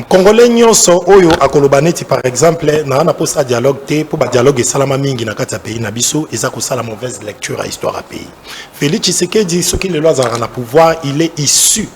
Congolais nyonso oyo akolobaneti par exemple na posta dialogue te pour ba dialogue et salama mingi na kati ya pays na biso eza ko sala mauvaise lecture à histoire à pays. Félix Tshisekedi ce qui le lois en pouvoir, il est issu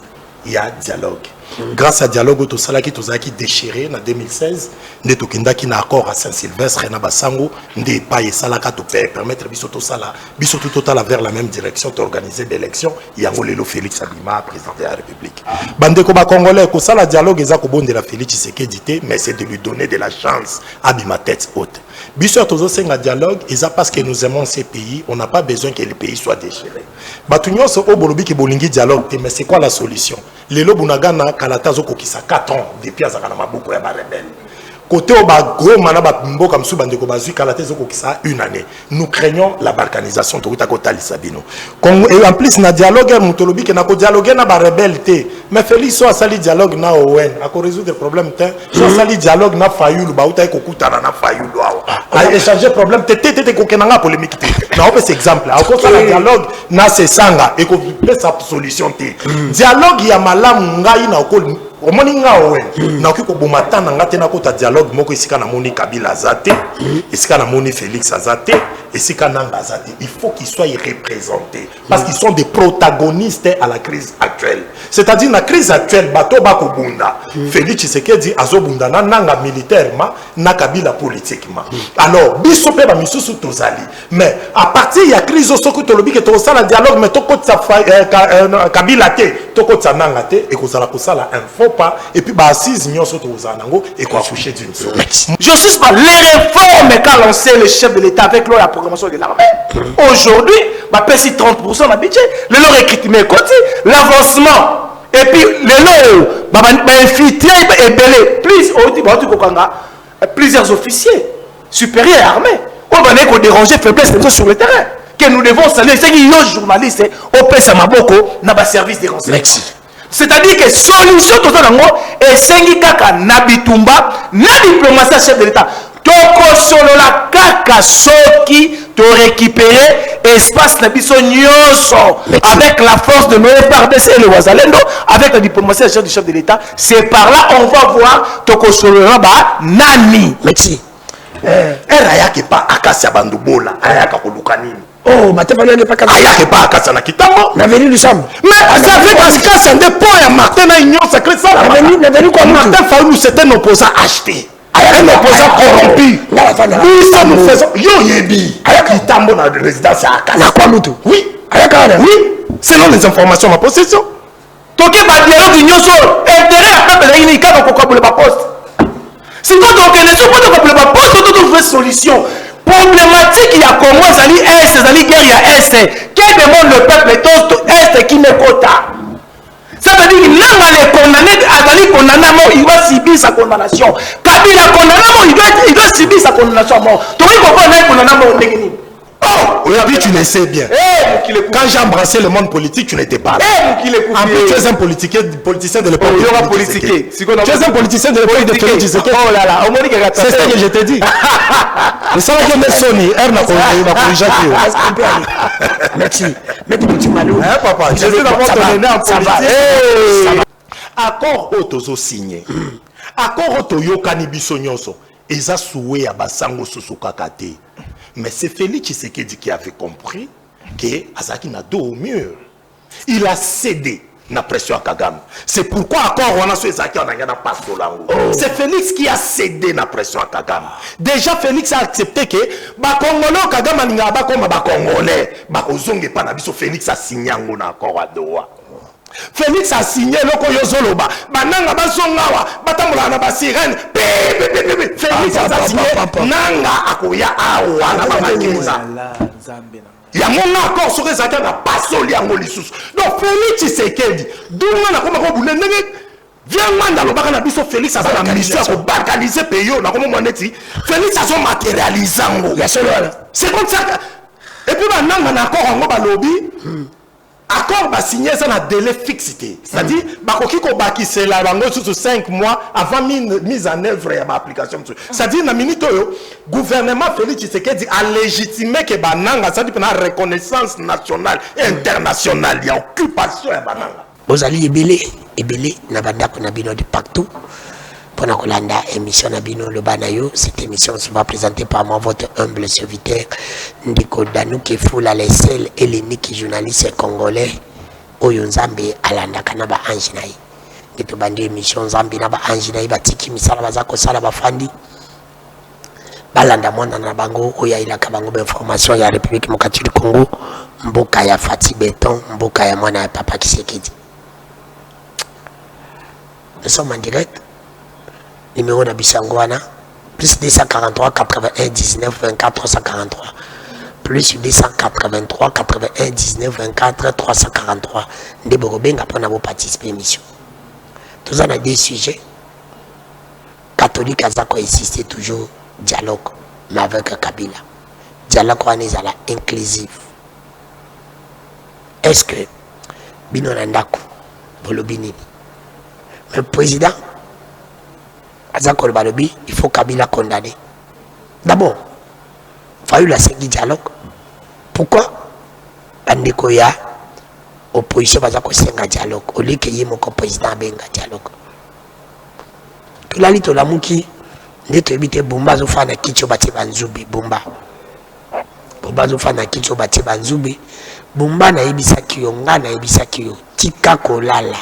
il y a dialogue. Grâce à dialogue to sala ki tozaki déchiré en 2016 nde tokendaki na accord à Saint-Sylvestre na Basango nde pa esalaka to permettre biso to sala biso tout total vers la même direction d'organiser d'élections yango lelo Félix Abima président de la République. Bandeko ba congolais ko sala dialogue eza ko bondela Félix Tshisekedi te mais c'est de lui donner de la chance Abima tête haute. Biso tozo senga dialogue eza parce que nous aimons ces pays, on n'a pas besoin que le pays soit déchiré. Batu nyonso o bolobi ki bolingi dialogue te mais c'est quoi la solution? Lelo bunagana kalatazo kokisa 4 ans depuis azaka na maboko ya ba rebelle. Côté au bas gros manaba mboka msu bandeko bazui kalatazo kokisa 1 année. Nous craignons la balkanisation to uta kota lisabino. Et en plus na dialogue mutolobi ke na ko dialogue na ba rebelle te. Mais Félix so asali dialogue na Owen, ako résoudre problème te. So asali dialogue na Fayulu ba uta kokutana na Fayulu awa. A échanger problème te kokenanga polémique te. Na opé exemple, ako sala dialogue na Sesanga et ko sa solution te. Dialogue ya malamu ngai na ko omoni ngawe na okiko bomatana ngate na kota dialogue moko isika na moni Kabila azate isika na moni Félix azate isika nanga azate il faut qu'ils soient représentés parce qu'ils sont des protagonistes à la crise actuelle, c'est-à-dire la crise actuelle bato bako bunda Félix Tshisekedi azobunda na nanga militairement na Kabila politiquement. Alors biso pe ba misusu tozali mais à partir ya crise soko tolobi ke to sala dialogue mais to kota Kabila te to kota nanga te et ko sala ko sala info pas et puis bah assise nyonso to uzanango et quoi accoucher d'une souris. Justice par les réformes qu'a lancé le chef de l'État avec la programmation de l'armée. Aujourd'hui, bah pèse 30% de budget, le lot recrutement côté, l'avancement et puis le lot bah infiltré et belé plusieurs officiers supérieurs armés. On va ne déranger faiblesse sur le terrain que nous devons saluer c'est qui les journalistes au pèse à maboko na ba service de renseignement. C'est-à-dire que solution tout ça et sengi kaka na bitumba na diplomatie chef de l'État toko solo la kaka soki to récupérer espace na biso nyonso avec la force de nos FARDC et le Wazalendo avec la diplomatie du chef de l'État. C'est par là on va voir toko solo la ba nani merci era yake pa akasi bandubola ayaka kolukanini. Oh, ma tête n'est pas capable. Ayake pa akasa na kitambo. Na venu du sam. Mais ça fait parce que c'est point à Martin na union sacrée ça. Na venu quoi Martin Fayulu c'était un opposant acheté. Un opposant corrompu. Nous faisons yo yebi. Ayaka kitambo na résidence à Akasa. Na quoi mutu? Oui. Ayaka oui. Selon les informations ma possession. Toke ba dialogue nyonso intérêt à peuple ini ka ko ko ba poste. Si toi donc ne sont pas de ba poste to trouver solution. Problématique il y a Congo zali est zali guerre il y a est qui demande le peuple tout est qui ne quota. Ça veut dire qu'il n'a les condamné azali condamné il doit subir sa condamnation. Kabila condamné il doit subir sa condamnation mort. Toi il comprend les condamné ndengeni. Oh, aujourd'hui tu le sais bien. Quand j'ai embrassé le monde politique, tu n'étais pas là. En plus, tu es un politicien de l'époque. Il y aura politiqué. Tu es un politicien de l'époque de Félix Tshisekedi. Oh là là, c'est ce que je t'ai dit. Mais ça va bien sonner. Merci. Mais tu m'as dit. Papa, je vais d'abord te donner en politique. Accord auto signé. Accord auto yokani biso nyonso. Eza soué ya basango susukakate. Mais c'est Félix Tshisekedi qui avait compris que Azaki n'a dos au mur. Il a cédé la pression à Kagame. C'est pourquoi encore on a su Azaki on a pas Solango. C'est Félix qui a cédé la pression à Kagame. Déjà Félix a accepté que ba Congolais Kagame alinga ba comme ba Congolais ba ozonge pa na biso Félix a signé un accord à Doha. Félix a signé loko yozoloba bananga bazongawa batambola na ba sirène Félix a signé nanga akoya awa na bamakeza ya mona accord sur les accords na pasoli yango lisusu. Donc Félix Tshisekedi dunga na koma ko bunenge viens manda lobaka na biso Félix a la mission pour balkaniser pays na komo moneti Félix a son matérialisango ya solo c'est comme ça et puis bananga na accord ngo ba lobby accord va signer ça na délai fixité. C'est-à-dire bakoki ko bakise la bango sous 5 mois avant mise en œuvre ya application. C'est-à-dire na minute yo gouvernement Félix Tshisekedi a légitimé que bananga ça dit na reconnaissance nationale et internationale ya occupation ya bananga. Bozali ebele na bandako na bino de partout. Pour Nakolanda, émission Nabino Le Banayo, cette émission sera présentée par moi, votre humble serviteur, Ndiko Danou, qui fout la laisselle et l'unique journaliste congolais, Oyo Nzambe, Alanda Kanaba Anjinaï. Depuis bandi émission Nzambe, Naba Anjinaï, Batiki, Misala, Bazako, Sala, Bafandi. Balanda Mwana Nabango, Oya Ila Kabango, information, ya République Mokati du Congo, Mboka ya Fati Béton, Mboka ya Mwana ya Papa Kisekedi. Nous sommes en direct. Numéro de Bissangouana, plus 243 81 19 24 343. Plus 283 81 19 24 343. Ndeborobenga pour nous participer à l'émission. Tous on a des sujets. Catholique a insisté toujours dialogue, mais avec Kabila. Dialogue on est à la inclusive. Est-ce que Bino Nandaku, Bolobini, le président il faut Kabila condamner. D'abord, il faut la cinq dialogue. Pourquoi Bandekoya, opposition va un dialogue. Au lieu que mon président ait un dialogue. Tout la lito la mouki, n'est évité Bumba Zofana Kicho Bati Banzubi, Bumba. Bumba Zofana Kicho Bati Banzubi, Bumba na Ibisa Kiyonga na Ibisa Kiyo, Tika Kolala.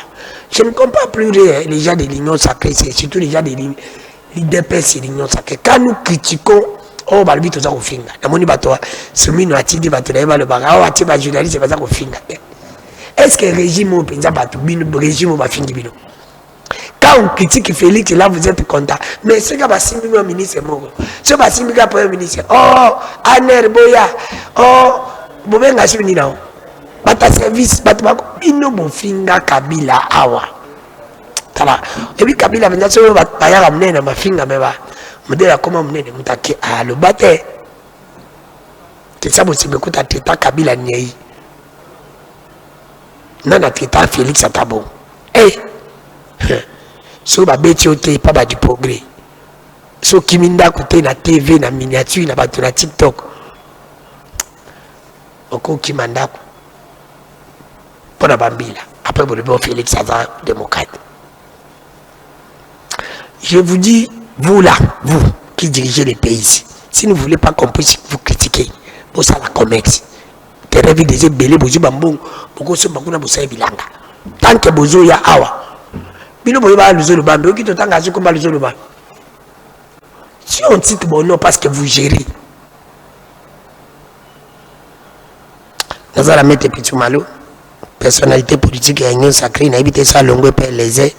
Je ne comprends plus les gens de l'Union sacrée, c'est surtout les gens de l'IDPS et l'Union sacrée. Quand nous critiquons, oh, bah, le but, on finga. Ce mino a dit, le baga, oh, a journaliste, c'est pas ça finga. Est-ce que le régime au régime va finir? Quand on critique Félix, là, vous êtes content. Mais ce que va signer ministre, ce va signer le premier ministre, oh, Aner Boya, oh, Bobenga Simina. Bata service bata bino bofinga Kabila awa tala ebi Kabila venza so bataya mnene mafinga meba modela koma mnene mutake alo bate tesabo sibekuta teta Kabila nyei nana teta Félix atabo so ba beti ote pa ba du progrès so kiminda kote na TV na miniature na bato na TikTok oko kimandako Bambila. Après, vous le Félix Hazard, démocrate. Je vous dis, vous là, vous qui dirigez les pays, si vous ne voulez pas qu'on puisse vous critiquer, vous ça la commerce. Te rêvez des ébélés, vous bambou, beaucoup se bakuna boussa bilanga. Tant que vous ya awa. Bino boyba le bambou qui te tanga comme le zolo. Si on cite mon nom parce que vous gérez. Nous allons mettre petit malo. Personnalité politique et union sacrée, n'a évité ça longue per les ailes.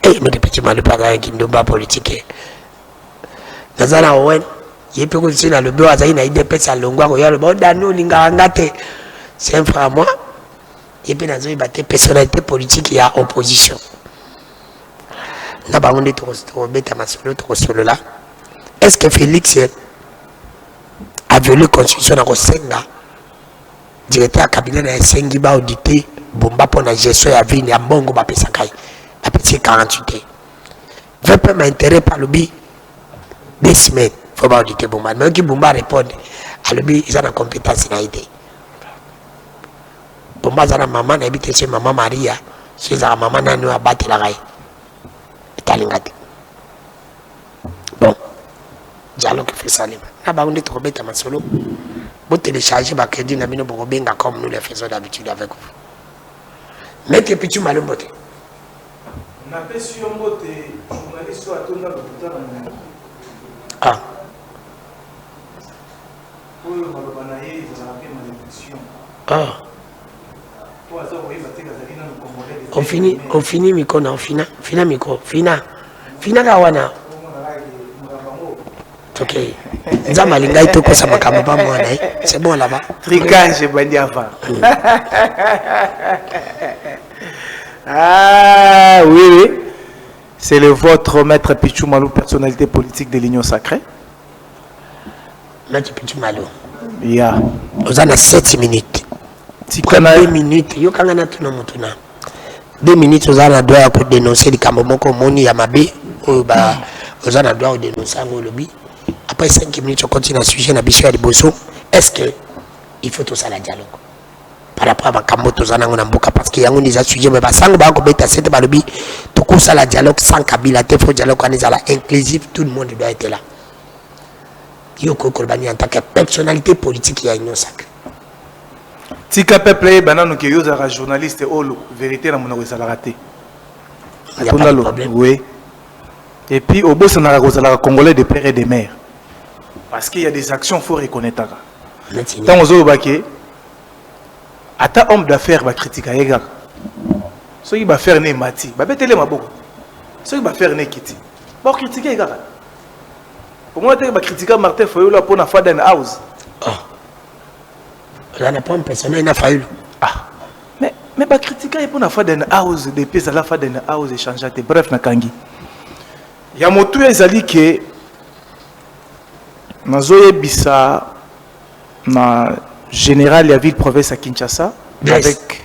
Et mais petit mal pas qui ne pas politique. Nazana Owen, il peut continuer dans le bureau à Zaïna, il dépêche à longue à le bon d'anneau, l'ingangate. C'est un frère à moi. Il peut dans une bataille personnalité politique et à opposition. N'a pas on est trop bête à ma solo là. Est-ce que Félix a violé la constitution dans le Senga? Directeur cabinet na sengi ba audité bomba pour la gestion ya vie ya mbongo ba pesa kai ba petit 48 veut pas m'intéresser par le bi des semaines faut pas auditer bomba mais qui bomba répondre à le bi ils ont la compétence na idée bomba za na maman na habite chez maman Maria chez la maman na nous abattre la rai italingate bon dialogue fait ça na ba on est trop bête à masolo. Vous téléchargez ma crédit na mino bobenga comme nous le faisons d'habitude avec vous. Mettez petit malin boté. On a fait sur un bote journaliste à tourner le bouton. Ah. Pour le malobanaye, vous avez fait malédiction. Ah. On finit micro na fina micro fina kawana. Ok. C'est bon là-bas. Tricage, bandi avant. Ah oui. C'est le votre maître Pichou Malou, personnalité politique de l'Union sacrée. Maître Pichou Malou. Yeah. Vous en avez 7 minutes. 2 minutes. Yo kangana tuna mutuna. 2 minutes vous en avez droit à dénoncer les Kamomoko Moni Yamabe. Vous en avez droit à dénoncer un lobby. Après 5 minutes, on continue à sujet de Bosso. Est-ce qu'il faut tout ça la dialogue? Par rapport à Makambo, tout ça, parce qu'il y a un sujet, mais pas sans que bêta, c'est pas le but. tout ça la dialogue sans Kabila, il faut dialogue inclusif, tout le monde doit être là. Yoko Kolbani en tant que personnalité politique, il y a une sacrée. Tika peuple banano que yoza journaliste ou vérité na monoko ça la raté. Il n'y a pas de problème. Oui. Et puis au boss on a la congolais de père et de mère. Parce qu'il y a des actions faut reconnaître. Tant aux autres baké ata homme d'affaires va critiquer yega. Ce qui va faire né mati, ba betele maboko. Ce qui va faire né kiti. Ba critiquer yega. Pour moi tu va critiquer Martin Fayulu pour na Faden House. Là, n'a pas un personnage, il n'a pas eu. Ah, mais bah critiquer pour la fois d'une house, depuis à la fois d'une house échanger. Bref, na kangi. Il y a mon tout ezali que nazoye bisa na général la ville province à Kinshasa avec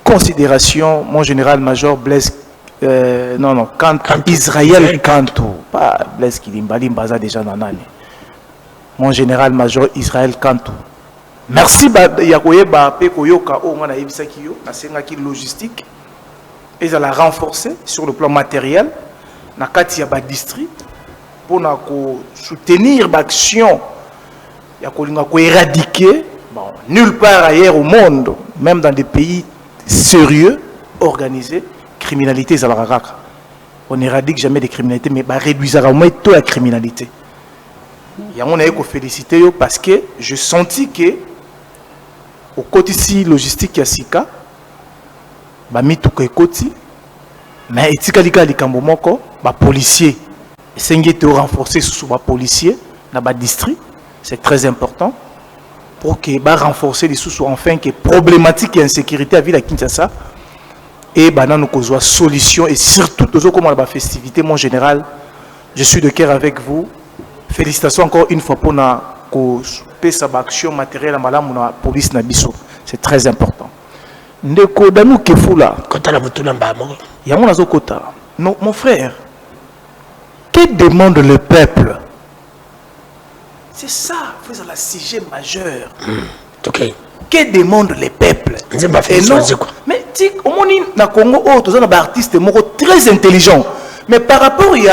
considération mon général major Blaise Israël Kanto, pas Blaise Kilimbali Mbaza déjà nanane. Mon général major Israël Kanto. Merci Yakoye Bape Koyoka Omana Ebisakio, Nasengaki logistique, et ça l'a renforcé sur le plan matériel, Nakati Yaba district, pour soutenir l'action, Yakolinga éradiquer, nulle part ailleurs au monde, même dans des pays sérieux, organisés, criminalité Zalaraka. On n'éradique jamais des criminalités, mais réduire au moins toute la criminalité. Il y a mon félicité parce que je sentis que au côté logistique ya sika ba mituko ekoti mais etika likambo moko ba policier esengi te renforcer sous ba policier na ba district, c'est très important pour que ba renforcer les sous enfin que problématique et insécurité à ville à Kinshasa et banano kozwa solution et surtout toujours comme la festivité mon général, je suis de cœur avec vous. Félicitations encore une fois pour na sa action matérielle à la police nabiso, c'est très important. Ndeko danou kefula kota la mutuna mbamo ya mon azokota. Non mon frère, que demande le peuple? C'est ça, c'est le sujet majeur. OK. Que demande le peuple? Et non, mais tu au monde na Congo tous les artistes très intelligents, mais par rapport il y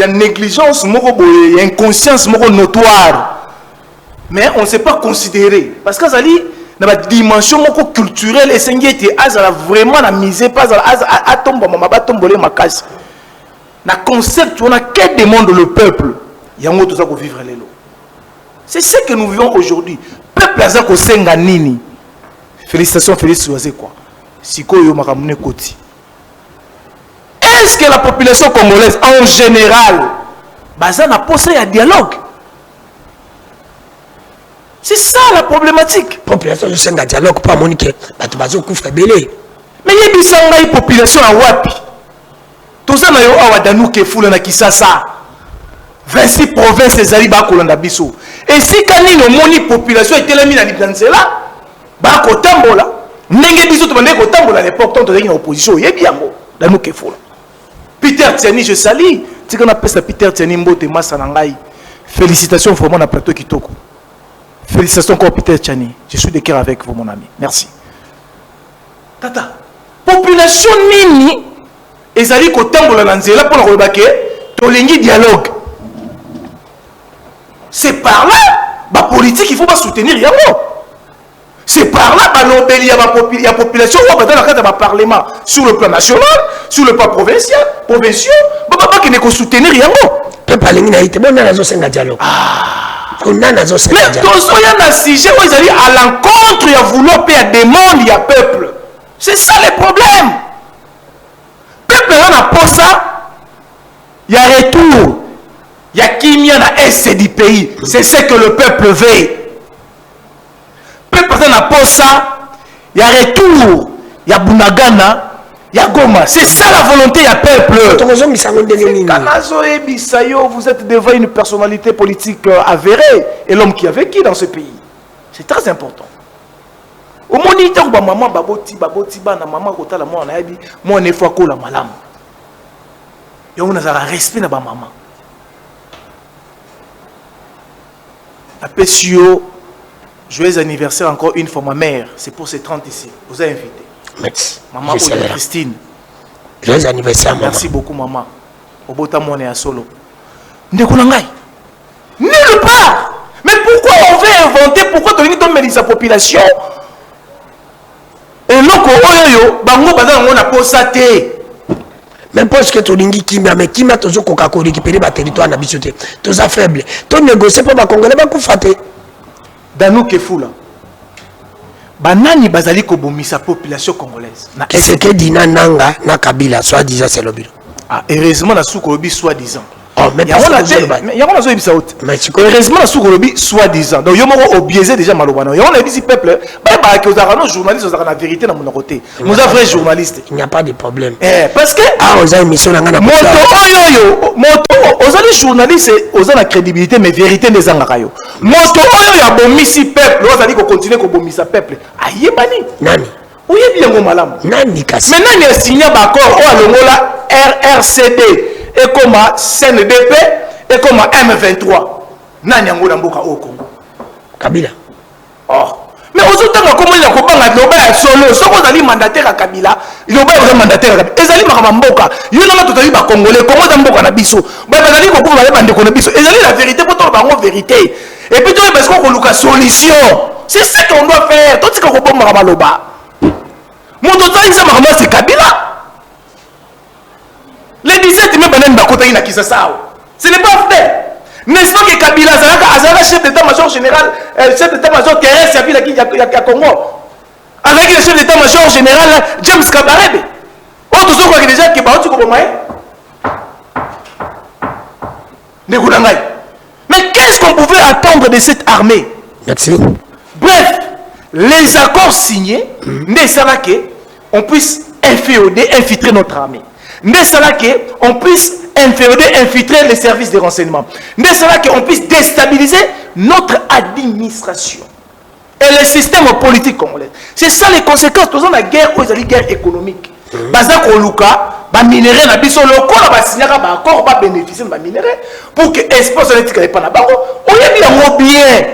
a négligence, il y a inconscience notoire. Mais on ne s'est pas considéré. Parce que ça dit, dans la dimension culturelle, et c'est vraiment la misère, pas à tomber, à tomber ma casse. Dans le concept, on a quel demande le peuple? Il y a un autre qui vivre les lots. C'est ce que nous vivons aujourd'hui. Peuple a zako senga nini. Félicitations, Félix Loisé quoi. Siko yo makamune koti. Est-ce que la population congolaise en général, baza na posé un dialogue? C'est ça la problématique. La population je sens un dialogue pas monique. Bato bazo kufra belé. Mais il y a une population à Wapi. Tout ça na yo awa danou ke fula na Kisasa. 26 provinces ezali ba kolanda biso. Et si kanino moni population était la mina libanzela, ba ko tambola. Ndenge biso to bande ko tambola à l'époque tant to en opposition, yebi yango danou ke fula. Peter Tiani, je salue. Tu qu'on appelle ça Peter Tiani Mbote Massanangai. Félicitations vraiment à plateau Kitoko. Félicitations encore Peter Tiani. Je suis de cœur avec vous mon ami. Merci. Tata, population nini ezali ko tambola na nzela pour le baké, tolingi dialogue. C'est par là, la politique il faut pas soutenir yango. C'est par là il y a la population ou dans le cadre du parlement sur le plan national, sur le plan provincial, papa qui ne peut soutenir yango. Peuple alingi été bon na zo senga dialogue. On a na zo senga dialogue. Mais tous y a un sujet où ils allaient à l'encontre, il y a vouloir payer demande, il y a peuple. C'est ça le problème. Peuple là pour ça, il y a retour. Il y a qui a na est du pays. C'est ce que le peuple veut. Peuple n'a pas ça, il y a retour, il y a Bunagana, il y a Goma. C'est ça la volonté du peuple. Vous êtes devant une personnalité politique avérée et l'homme qui a vécu dans ce pays. C'est très important. Au moins, il y a maman baboti bana maman kota la moi nabi moi ne fois ko la malam. Et on a respect na ba maman. Apesio joyeux anniversaire encore une fois ma mère, c'est pour ses 30 ici. Vous avez invité. Merci. Maman Christine. Joyeux anniversaire, maman. Merci beaucoup, maman. Obota Mone à solo. Ndekonangai. Nulle part. Mais pourquoi on veut inventer? Pourquoi on met sa population? Et non, oyo, bango bazan on a posé. Même parce que tu lingi kimia, mais kimia tozo kokako récupérer ba territoire na biso te. Toza faible. To négocier pour ba congolais ba kufate. Danou Kefoula. Banani bazali ko bomisa population congolaise. Qu'est-ce que dina nanga na Kabila soit disant c'est lobby. Ah, heureusement na souko lobi soit disant. Oh, mais heureusement na souko lobi soit disant. Donc yo moko obiaisé déjà malobana. Yo on a dit si peuple, ba que aux journalistes aux la vérité na mon côté. Nous avons vrai journaliste. Il n'y a pas de problème. Parce que aux émissions na ngana. Moto aux journalistes aux la crédibilité mais vérité les angakayo. Moto oyo ya bomisi peuple, aux ali ko continuer ko bomisa peuple. Ayebani. Nani? Où est bien mon malam? Nani kasi? Maintenant il a signé d'accord au alongola RRCD. Et comme CNDP et comme M23 nani yango na mboka au Congo Kabila. Oh mais aux autres comme il y a kobanga loba ya solo soko zali mandataire à Kabila loba ya mandataire à Kabila ezali makama mboka yo na totali ba congolais Congo za mboka na biso ba bazali ko ba bande ko na biso ezali la vérité pour toi bango vérité et puis toi parce qu'on luka solution c'est ça qu'on doit faire tout ce qu'on bomba maloba mon total ça makama c'est Kabila. Les 17 même banane bakota ina kisasao. Ce n'est pas vrai. N'est-ce pas que Kabila Azara chef d'état-major général, chef d'état-major terrestre servir la Congo. Avec le chef d'état-major général James Kabarebe. On tous voit déjà que ba tu ko bomaye. Negolangai. Mais qu'est-ce qu'on pouvait attendre de cette armée? Merci. Bref, les accords signés n'est ça là que on puisse infiltrer notre armée. N'est cela qu'on puisse infiltrer les services de renseignement. N'est cela qu'on puisse déstabiliser notre administration et le système politique congolais. C'est ça les conséquences. Nous avons la guerre, la guerre économique. Bazak Oluka, ba minerai na biso loko na ba signaka ba accord ba bénéficier ba minerai pour que espace politique n'est pas na bango. On y bien bien.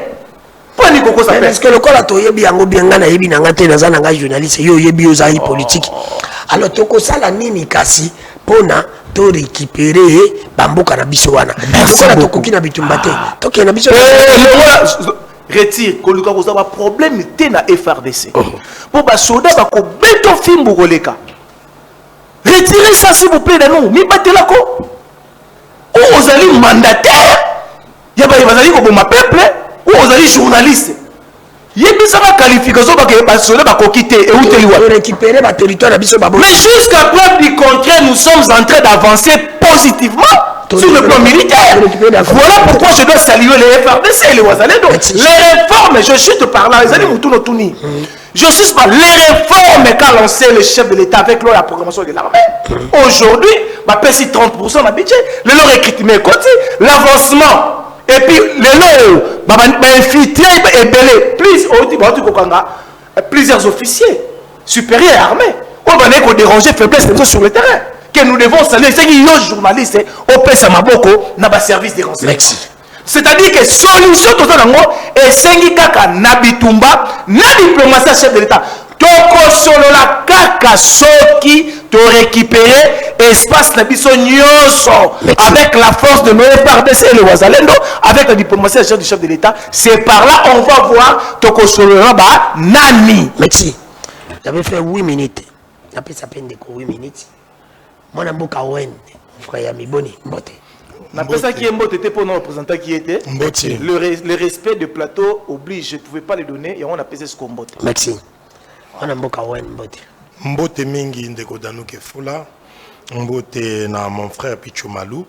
Pas ni koko ça fait. Est-ce que le kola to yebi yango bien ngana yebi na ngate na za na journaliste yo yebi ozali politique. Alors toko sala nini kasi pona to récupérer bamboka na biso wana. Sala to koki na bitumba te. To ke na biso. Retire koluka ko za problème té na FRDC. Pour ba soda ba ko beto fimbu koleka. Retirez ça s'il vous plaît de nous. Mi batela ko. Ou vous allez mandataire. Ya ba bazali ko boma peuple ou vous allez journaliste. Yebisa ba qualification ba ke ba soda ba ko quitter et où te liwa. Récupérer ba territoire na biso babo. Mais jusqu'à preuve du contraire, nous sommes en train d'avancer positivement sur le plan militaire. Voilà pourquoi je dois saluer les FRDC et les Ouazalendo. Les réformes, je chute par là, les amis Moutounotuni. Je suis pas les réformes qu'a lancé le chef de l'État avec la programmation de l'armée. Aujourd'hui, ma PSI 30% de budget, le lot recrutement côté, l'avancement. Et puis, le lot, infiltré et belé. Plusieurs officiers supérieurs armés. On va aller déranger faiblesse sur le terrain. Que nous devons saluer. C'est qu'il y a des journalistes au Pessamaboko dans le service des renseignements. C'est-à-dire que solution tout ça et sengi kaka nabitumba na diplomatie chef de l'État. Toko solo la kaka soki to récupérer espace na biso nyoso avec la force de nos FARDC et le Ouazalendo avec la diplomatie du chef de l'État. C'est par là on va voir toko solo la ba nani. Merci. J'avais fait 8 minutes. Après ça peine de 8 minutes. Mon amboka wen frère Yami Boni Mbote. La personne qui est mbote était pour nos représentants qui était. Le respect de plateau oblige, je ne pouvais pas le donner et on a pesé ce qu'on mbote. Merci. On a mboka wen Mbote. Mbote mingi ndeko Danou Kefoula. Mbote na mon frère Pichou Malou.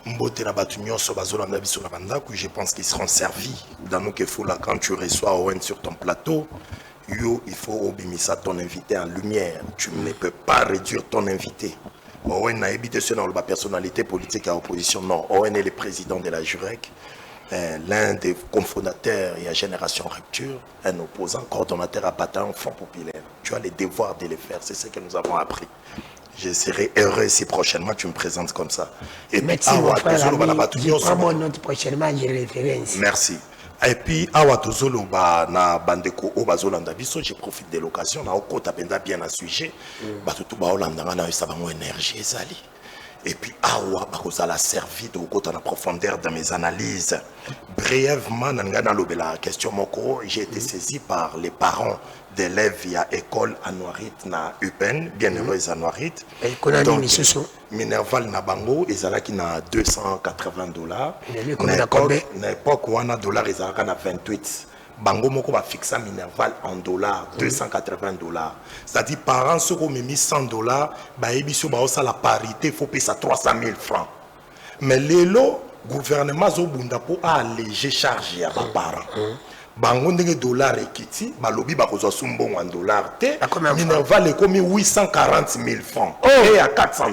Mbote na batu nyonso bazolanda biso na bandako. Je pense qu'ils seront servis. Danou Kefoula, quand tu reçois Owen sur ton plateau, yo, il faut obimisa ton invité en lumière. Tu ne peux pas réduire ton invité. Owen n'a habité sur la personnalité politique à opposition. Non, Owen est le président de la JUREC, l'un des cofondateurs et à Génération Rupture, un opposant, coordonnateur à Bataillon Front Populaire. Tu as le devoir de le faire, c'est ce que nous avons appris. Je serai heureux si prochainement tu me présentes comme ça. Et merci mon frère, je prends mon note prochainement, j'ai référence. Merci. Et puis, awa tozolo ba na bandeko o bazolanda biso, je profite de l'occasion na okota penza bien à sujet. Ba tout ba olanda na ça ba mo énergie ezali. Et puis, awa bakozala servi de okota na profondeur dans mes analyses. Brièvement, nangana lobela question moko, j'ai été saisi par les parents d'élèves via école à Noarit na UPEN, bien heureuse à Noarit. Donc, Minerval na bango, ezalaki na $280. Na époque où on a dollar, ezalaka na 28. Bango moko ba fixa Minerval en dollars, $280. C'est-à-dire parents ceux qui ont mis $100, ba ebiso ba osa la parité, faut payer ça 300 000 francs. Mais l'élo gouvernement zo bunda po alléger charge ya ba parents. Bango ndenge dollar ekiti, ba lobi ba kozwa sumbongo en dollars te. Minerval ekomi 840 000 francs et à $400.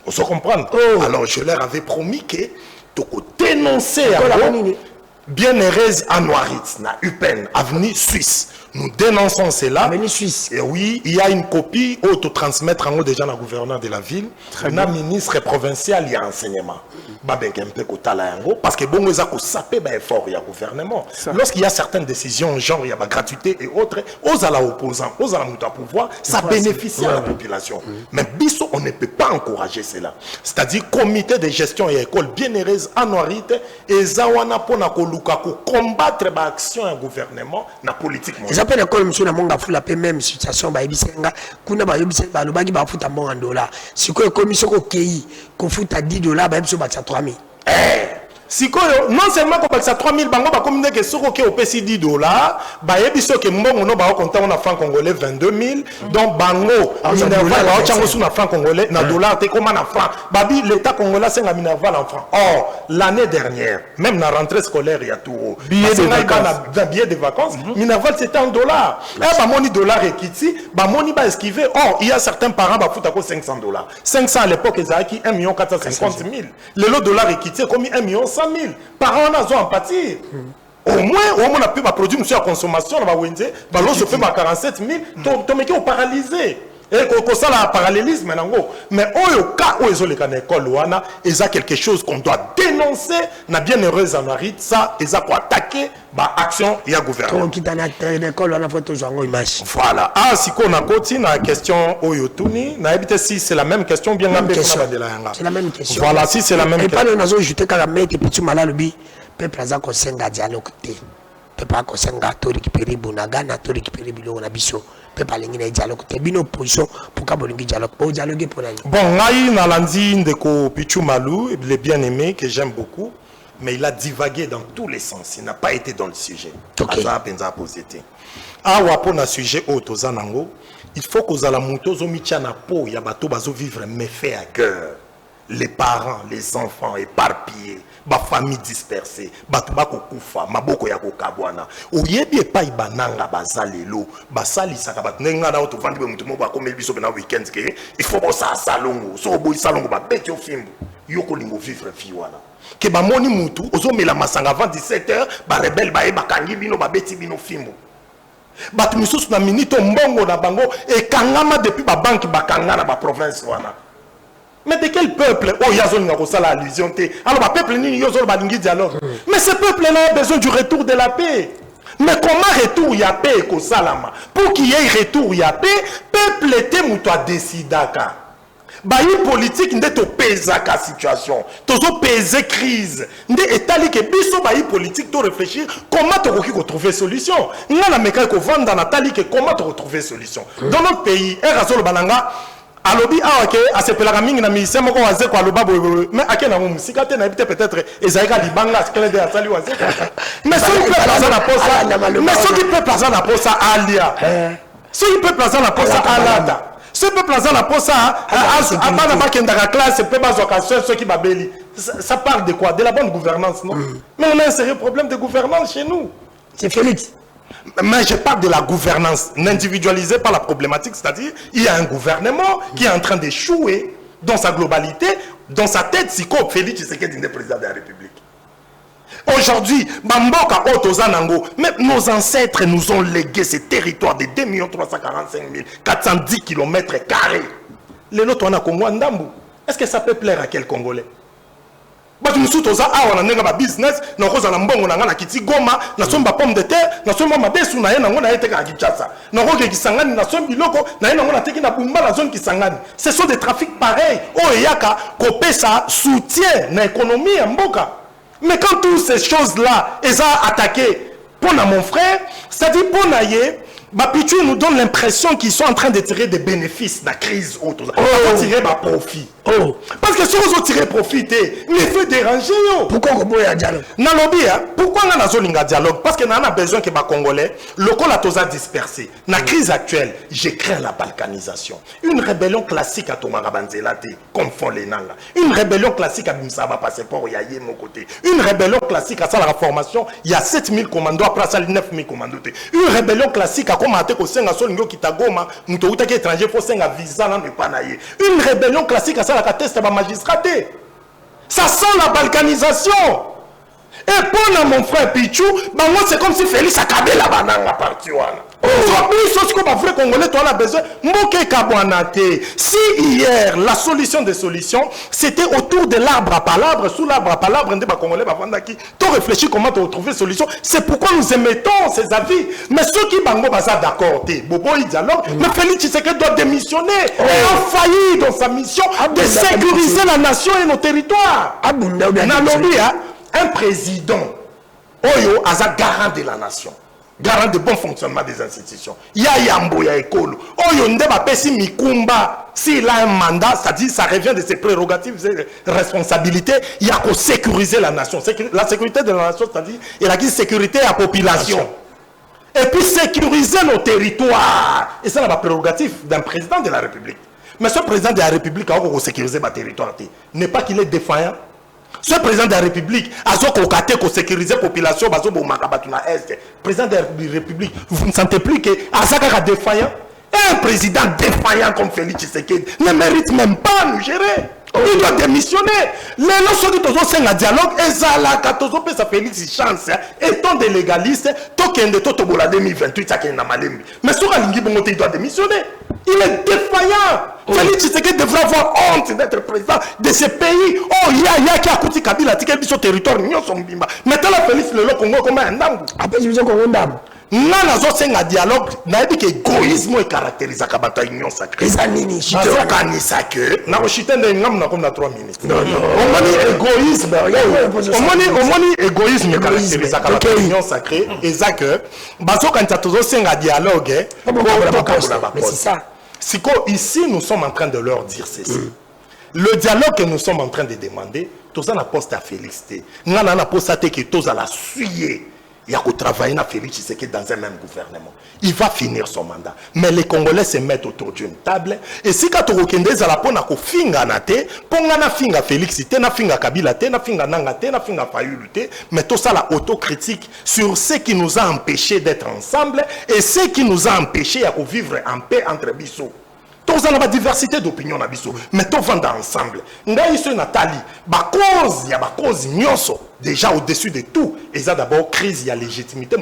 On se comprend. Alors je leur avais promis que tu dénoncer à bien heureuse à Noarit, na UPEN, avenue Suisse. Nous dénonçons cela. Avenue Suisse. Et oui, il y a une copie auto-transmettre en haut déjà dans le gouverneur de la ville. Na ministre provincial, il y a enseignement. Parce que bon, ils ont sapé effort, il y a gouvernement. Lorsqu'il y a certaines décisions, genre il y a la gratuité et autres, aux à la opposant, aux à la mouta pouvoir, ça bénéficie à la population. Mais biso, on ne peut pas encourager cela. C'est-à-dire, comité de gestion et école bien heureuse à Noarit, et Zawana pour combattre l'action du gouvernement, la politique mondiale. J'appelle l'école, monsieur, na monga fou la même situation, ba ebisenga, kuna ba yobise ba lobaki ba futa monga $. Si quoi commission ko kei, ko futa $10, ba ebiso ba 3 000. Sikoyo, non seulement comme ça 3000 bango ba communiquer que soko ke opesi $10, ba yebiso ke mbongo no ba compter on a franc congolais 22 000, donc bango Minerval ba ochango sous na franc congolais na dollar te comment na franc. Babi l'état congolais c'est na Minerval en franc. Or, l'année dernière, même na rentrée scolaire il y a tout billet de vacances, Minerval c'était en dollars. Et ba moni dollar et kiti, ba moni ba esquiver. Or, il y a certains parents ba futa ko $500. 500 à l'époque ezaki 1 450 000. Le lot dollar et kiti comme 1 100 000 par an on a empathie. Au moins on a pu produire monsieur à consommation on va wenze ballon se fait 47 000 to meki au paralysé et ko ça la parallélisme nango mais au cas où ils ont les can école wana ils a quelque chose qu'on doit dénoncer na bien heureuse en Noarit ça ils a pour attaquer ba action il y a gouvernement qui dans l'école on a fait toujours image voilà ah si qu'on a continué la question oyotuni na habite si c'est la même question bien c'est la même question voilà si c'est la même question et pas nous avons ajouté quand mettre petit malalobi peuple aza ko senga dialogue te peuple ko senga to récupérer bonaga na to récupérer biloko na biso peuple alingi na dialogue te bino position pour ka bolingi dialogue pour dialoguer pour la bon ngai na landi ndeko Pichu Malou le bien-aimé que j'aime beaucoup mais il a divagué dans tous les sens il n'a pas été dans le sujet aza penza posité awa pona sujet otozanango il faut que za la montozo michana po ya bato bazo vivre méfait à cœur les parents les enfants éparpillés ba famille dispersée bato bakokufa maboko ya kokabwana oyebi epai bananga bazalelo basali saka bato nenga na auto vandi be mutumo ba komeli biso na weekend ke il faut bosa salongo so boy salongo ba beti ofimbo yoko lingo vivre fi wana ke ba moni mutu ozomela masanga avant 17h ba rebelle ba e bakangi bino ba beti bino fimbo bato misusu na minito mbongo na bango e kangama depuis ba banque bakanga na ba province wana. Mais de quel peuple? Oh, il y a une allusion. Alors, le peuple n'y a dialogue. Mais ce peuple-là a besoin du retour de la paix. Mais comment retour il y a paix qu'au salama? Pour qu'il y ait retour il y a paix, peuple était moutoua décidaka. Bah, une politique n'est pas pèse la situation. Toujours pèse crise. N'est étalé que biso bah une politique to réfléchir comment tu vas trouver solution. N'a la mécanique vendre dans Nathalie que comment tu retrouver solution. Dans notre pays, Erasol Bananga. Alobi awake asepelaka mingi na ministère moko waze kwa loba boye mais akena mu musika te na bite peut-être ezaika libanga skele de asali waze mais ce qui peut placer la posa mais ce qui peut placer la posa alia ce qui peut placer la posa alada ce peut placer la posa abana bakenda ka classe peut pas occasion ceux qui babeli ça parle de quoi de la bonne gouvernance non mais on a un sérieux problème de gouvernance chez nous c'est Félix. Mais je parle de la gouvernance individualisée par la problématique, c'est-à-dire il y a un gouvernement qui est en train d'échouer dans sa globalité, dans sa tête, si comme Félix Tshisekedi est président de la République. Aujourd'hui, Bamboka Otozanango, même nos ancêtres nous ont légué ces territoires de 2 345 410 km². Les nôtres, on a Congo Ndambu. Est-ce que ça peut plaire à quel Congolais? Bah tu me souhaite aux awa na nenga ba business na koza na mbongo na ngana kiti Goma na somba pomme de terre na somba mabesu na ye na ngona yete ka Kinshasa na roke kisangani na sombi loko na ye na ngona teki na bumba la zone kisangani. Ce sont des trafics pareils o yaka kopesa soutien na économie ya mboka. Mais quand toutes ces choses là eza attaqué pour mon frère, c'est-à-dire pour naie Bapichu nous donne l'impression qu'ils sont en train de tirer des bénéfices de la crise. Tirer des profits. Parce que si vous tirez profit, il faut déranger. Pourquoi on a un dialogue? Pourquoi on a un dialogue? Parce qu'on a besoin que les Congolais, le col a tous dispersé. Dans la crise actuelle, j'ai créé la balkanisation. Une rébellion classique à Tomara Banzelate, comme font les Nanga. Une rébellion classique à Bimsaba Passeport, il y a mon côté. Une rébellion classique à ça la formation, il y a 7000 commandos, après ça, 9000 commandos. Une rébellion classique à comment attaquer au Senga Solingyo Kitagoma, nous avons été étrangers, il faut Senga visa, non, mais pas naïe. Une rébellion classique à ça la test ma magistraté. Ça sent la balkanisation. Et pour mon frère Pichou, bah moi c'est comme si Félix a cabé la banane à partir. Vrai Congolais, toi a besoin. Si hier la solution des solutions c'était autour de l'arbre à palabre, sous l'arbre à palabre, on Congolais tu réfléchis comment tu trouver solution. C'est pourquoi nous émettons ces avis. Mais ceux qui bango baza d'accord, Bobo il dialogue, mais Félix Tshisekedi doit démissionner. Il a failli dans sa mission de sécuriser la nation et nos territoires. Un président, Oyo a garant de la nation. Garant de bon fonctionnement des institutions. Il y a Yambo, il y a Ekolo. Oyo Ndeba Pesi Mikumba, s'il a un mandat, c'est-à-dire ça revient de ses prérogatives et responsabilités, il y a qu'à sécuriser la nation. La sécurité de la nation, c'est-à-dire il y a qui sécurité à la population. Et puis sécuriser nos territoires. Et c'est la prérogative d'un président de la République. Mais ce président de la République a sécuriser ma territoire. N'est pas qu'il est défaillant. Ce président de la République a sécurisé la population, président de la République, vous ne sentez plus que Azaka défaillant? Un président défaillant comme Félix Tshisekedi ne mérite même pas nous gérer. Il doit démissionner. Les gens qui sont en dialogue, et ça Félix chance, étant des légalistes, token de Totobola 2028, mais sur il doit démissionner. Il est défaillant. Félix Tshisekedi devrait avoir honte d'être président de ce pays. Oh, il y a qui a coûté Kabila, qui a sur territoire, maintenant Félix le Congo comme un dame. Après, je vous ai comme un dame. Non, nous avons un dialogue. Nous avons dit que l'égoïsme est caractérisé comme une union sacrée. Les années, je te nous avons chité dans 3 minutes. Non, non. On dit égoïsme est caractérisé comme une union sacrée. Et ça que, quand nous avons un dialogue, mais c'est ça. Ici, nous sommes en train de leur dire ceci. Le dialogue que nous sommes en train de demander, tout ça n'a pas à féliciter. Nous n'avons pas que tout ça la suyer. Il y a qu'à travailler dans Félix Tshisekedi dans un même gouvernement. Il va finir son mandat. Mais les Congolais se mettent autour d'une table. Et si quand on a la peau, on finga nate, pongana finga Félix, na finga Kabila, na finga Nangate, na finga Fayulu, mais tout ça la autocritique sur ce qui nous a empêchés d'être ensemble et ce qui nous a empêchés à vivre en paix entre Bissau. Tous en a diversité d'opinions na Bissau, mais tous vendent ensemble. Ngai ici Nathalie, il y a cause nyonso. Déjà au-dessus de tout, et ça d'abord crise, il y a légitimité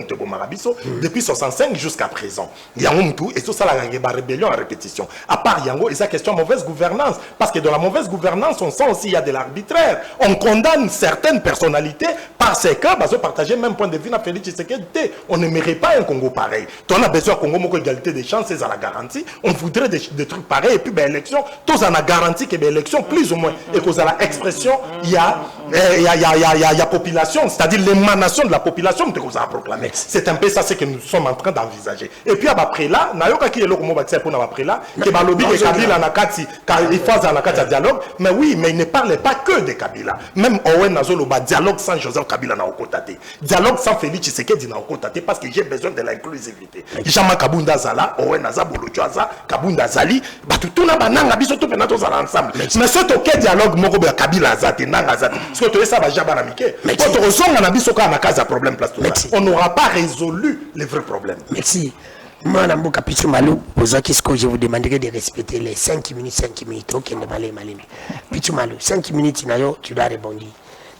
depuis 65 jusqu'à présent. Il y a un tout, et tout ça la rébellion en répétition. À part Yango, et ça question de mauvaise gouvernance, parce que dans la mauvaise gouvernance, on sent aussi qu'il y a de l'arbitraire. On condamne certaines personnalités parce que, bah, partager même point de vue dans Félix Tshisekedi, on ne mérite pas un Congo pareil. On a besoin d'un Congo égalité des chances, c'est à la garantie. On voudrait des trucs pareils, et puis ben élection, tous en a garanti que ben élection plus ou moins, et qu'aux a la expression, il y a population, c'est-à-dire l'émanation de la population, nous avons proclamé. C'est un peu ça ce que nous sommes en train d'envisager. Et puis après là, qui est là pour après là, que Balobi et Kabila Nakati, il faut un dialogue, mais oui, mais il ne parle pas que de Kabila. Même Owen Nazolo, dialogue sans Joseph Kabila n'a aucun dialogue sans Félix Tshisekedi n'a aucun parce que j'ai besoin de l'inclusivité. Jama Kabunda Zala, Owen Nazabolo Choaza, Kabunda Zali, tout na bananga biso tout penato zala ensemble. Mais ce toke dialogue moko ba Kabila Zati nanga Zati. Ce que tu es ça va jaba na mike. On n'aura pas résolu les vrais problèmes. Merci. Moi, Namboka Pichou Malou, je vous demanderai de respecter les 5 minutes. Ok, ne malé. Pichou Malou, 5 minutes, tu dois répondre.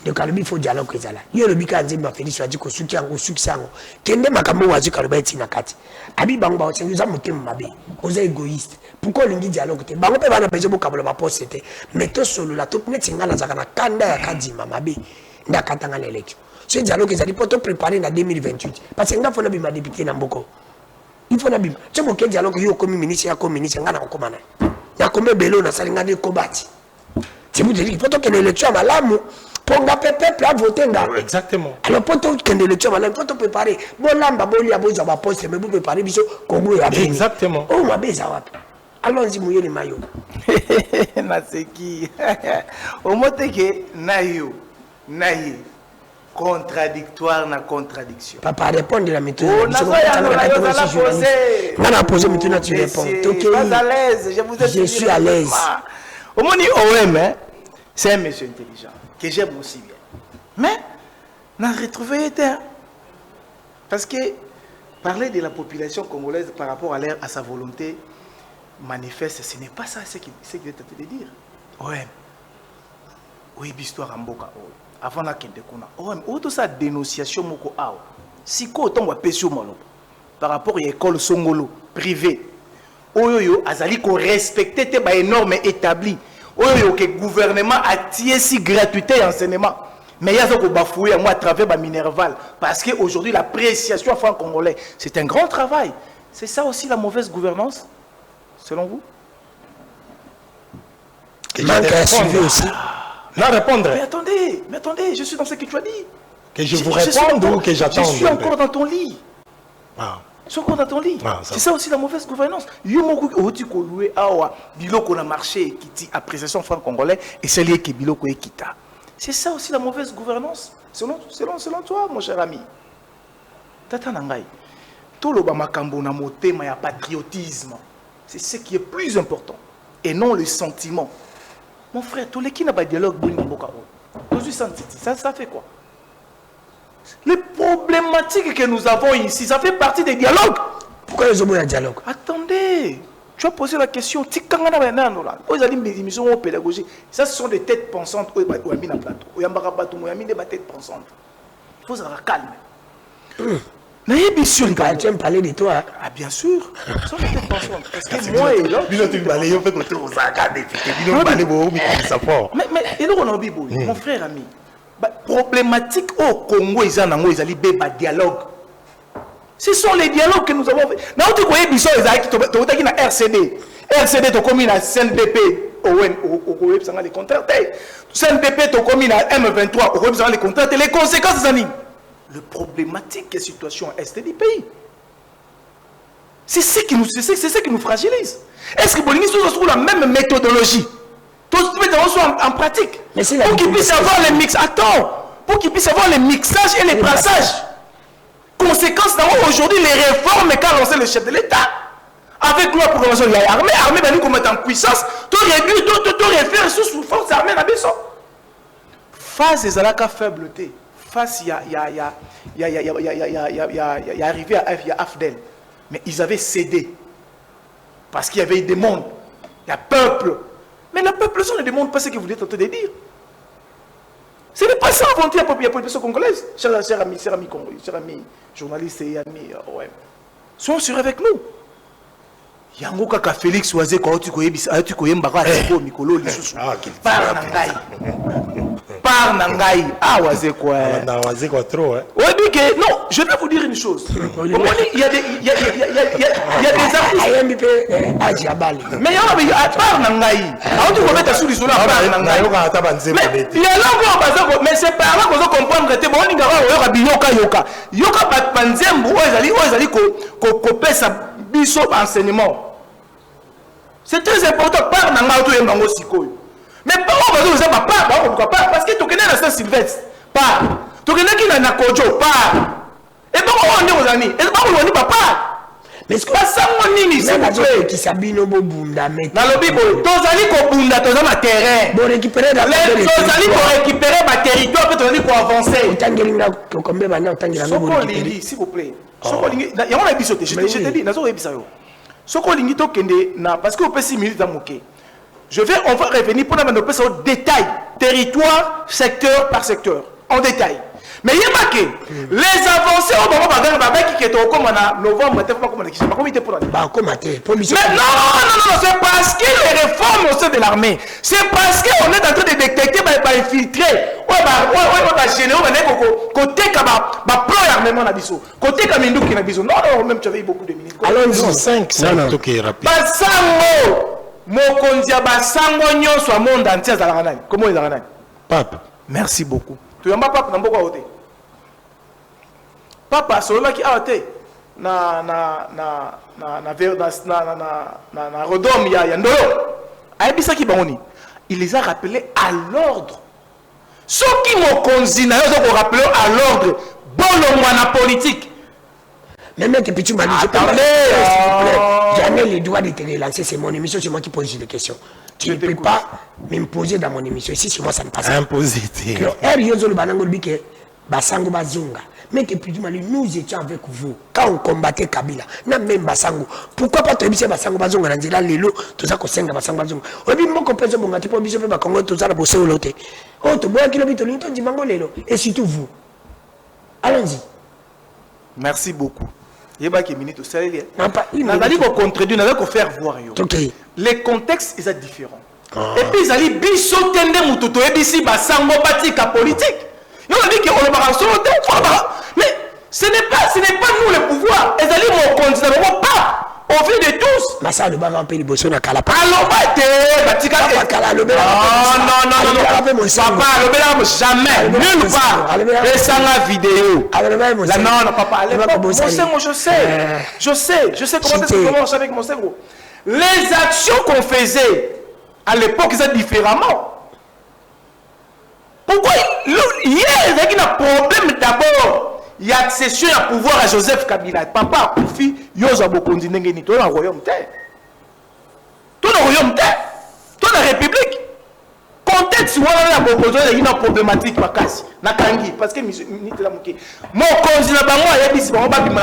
de kalobi faut dialogue ezala yo lobi ka nzemba Félix wadi ko suki yango suki sango kende makambo wazi kaloba etina kati abi bango ba osengi za motema mabe oza égoïste pourquoi lingi dialogue te bango pe bana bezo bokabola ba poste te mais to solo la to net ngala zaka na kanda ya kadima mabe ndakatanga l'élection ce dialogue ezali pour te préparer na 2028 parce que nga fona bima député na mboko il faut na bima tu mo ke dialogue yo comme ministre ya comme ministre ngana ko komana ya kombe belo na salinga de kobati c'est vous dire il faut que l'élection malamu ponga peuple a voté nga exactement alors pour tout que l'élection malamu faut te préparer bon lamba boli ya boza ba poste mais vous préparer biso Congo ya bien exactement oh mabeza wapi allons-y mouiller les maillots naseki omoteke nayo naye contradictoire na contradiction papa répondre la méthode on a posé maintenant tu réponds pas à l'aise je suis à l'aise au moni OM c'est un monsieur intelligent que j'aime aussi bien mais n'a retrouvé terre parce que parler de la population congolaise par rapport à sa volonté manifeste ce n'est pas ça ce qu'il est tenté de dire OM oui histoire en boka avant la kende kuna auto sa dénonciation moko awa siko otongo pesio maloba par rapport à l'école songolo privée oyo azali ko respecter te ba énorme établi oyo que gouvernement a tié si gratuité enseignement mais il y a ko bafouer moi à travers ba Minerval parce que aujourd'hui l'appréciation franc congolais c'est un grand travail c'est ça aussi la mauvaise gouvernance selon vous manque à suivre aussi. Non, répondre. Mais attendez, je suis dans ce que tu as dit. Que je vous réponde ou que j'attende? Je suis encore dans ton lit. Ah. Je suis encore dans ton lit. Ah, c'est ça aussi la mauvaise gouvernance. Biloko na marché qui appréciation franc congolais et c'est lié que Biloko Ekita. C'est ça aussi la mauvaise gouvernance. Selon toi, mon cher ami. Tata Nangai. Tout le bamakambo na motema ya patriotisme. C'est ce qui est plus important. Et non le sentiment. Mon frère, tous les qui n'ont pas de dialogue, ça fait quoi? Les problématiques que nous avons ici, ça fait partie des dialogues. Pourquoi ils ont un dialogue? Attendez, tu as posé la question. Ça, ce sont des têtes pensantes. Il faut se calmer. Tu aimes parler de toi. Ah bien sûr. Ce sont des têtes pensantes. Parce que moi et l'autre. Mais mon frère ami, problématique au Congo, ils ont un dialogue. Ce sont les dialogues que nous avons fait. Nous avons fait na RCD. RCD to commis na CNDP. Au les contractés. CNDP to commis na M23. Au les contractés. Les conséquences des animes. Le problématique est la situation est du pays. C'est ce qui nous fragilise. Est-ce que Bolivie soit la même méthodologie? Tous en pratique. Pour qu'ils puissent avoir les mix. Attends. Pour qu'ils puissent avoir les mixages et les brassages. Conséquence d'avoir aujourd'hui les réformes qu'a lancé le chef de l'État. Avec loi pour commencer l'armée. L'armée va nous mettre en puissance. Tout réduire, tout refaire sous force armée la maison. Face des alaka faibleté. Face, il y a arrivé à Afdel. Mais ils avaient cédé. Parce qu'il y avait des mondes. Il y a peuple. Mais le peuple, ça ne demande pas ce que vous êtes en train de dire. Ce n'est pas ça inventer la population congolaise. Chers amis congolais, chers amis journalistes et amis OM. Soyons sûrs avec nous. Yango kaka Félix Oazé kwa tu koyemba kwa tiko mikolo lisusu. Par Nangai, Oazé quoi. Oazé quoi trop hein. Oui, non, je vais vous dire une chose. Il y a des artistes. Mais il y a par Nangai. Tu peux mettre sous l'isolant par Nangai. Mais c'est par là qu'on doit comprendre que bon ngara yoka yoka. Yoka banzembu ozali ko pesa biso enseignement. C'est très important par Nangai to yemba ngosikoyo. Mais pas parce que tu connais la Saint-Sylvestre. Pas. Tu connais qui n'a Kojo. Pas. Et donc on est aux amis. Et donc on est pas. Mais ce que ça mon nini c'est pas qui s'abîme au bunda mais dans le bible tozali ko bunda tozama terrain bon récupérer la tozali ko récupérer ma territoire peut tozali ko avancer otangelinga ko kombe bana otangela ngo récupérer s'il vous plaît soko lingi ya on a bisoté je te dis nazo ebisa yo soko lingi to kende na parce que au pesi minutes dans moké on va revenir pour nous passer au détail territoire, secteur par secteur, en détail. Mais il y a marqué, les avancées au moment qui est au novembre, c'est parce que les réformes au sein de l'armée, c'est parce qu'on est en train de détecter, infiltrer, côté plan armement na biso, côté Kamindouki na biso. Non, même tu avais beaucoup de ministres. Alors, 5, c'est rapide. Basango, Mokondia Basango, nyonso a monde entier à la comment il a Pape. Merci beaucoup. Tu n'as pas papa n'a pas côté. Papa solo qui a été na Rodom ya Ndolo. Aibisa ki bangoni. Il les a rappelés à l'ordre. Ceux qui m'ont consigné, ils ont rappelé à l'ordre. Bon le moine politique. Même que petit mali, jamais le droit de te relancer, c'est mon émission, c'est moi qui pose des questions. Tu ne peux pas m'imposer dans mon émission. Ici, c'est moi, ça ne passe pas. Imposé. Mais que petit mali, nous étions avec vous quand on combattait Kabila. Non, même Basango. Pourquoi pas te dire Basango Bazonga, Nandila, Lelo, tout ça, qu'on s'engue Basango Bazonga. On dit, moi, qu'on peut se monter pour Bishop Bakongo, tout ça, la bosse au loté. Oh, tu bois un kilomètre, tu dis Mango Lelo. Et surtout vous. Allons-y. Merci beaucoup. Il y a des minutes au salaire. Non, pas une minute. On a dit qu'on contredit, on a dit qu'on faire voir. Okay. Les contextes, ils sont différents. Et puis, ils ont dit, Bisso Tende Moutoto, et Bissi Basango Batika politique. Et on a dit qu'on va sur le terrain. Mais ce n'est pas nous le pouvoir. Ils ont dit, mon candidat, pas. Au vu de tous. Mais ça, le bar va payer le bosson à Kalapa. Alors, Batika. Non. Papa, le jamais. Nulle part. Et sans la vidéo. Non, papa, je sais comment est-ce qu'on commence avec mon cerveau. Les actions qu'on faisait à l'époque, ils étaient différemment. Pourquoi il y a un problème d'abord? Il y a accession à pouvoir à Joseph Kabila. Papa, Koufi, Yoza Bokondi Nengeni, toi, dans le royaume terre. Toi, dans le royaume terre. Toi, dans la République. Contexte, il y a une problématique, parce que mon candidat,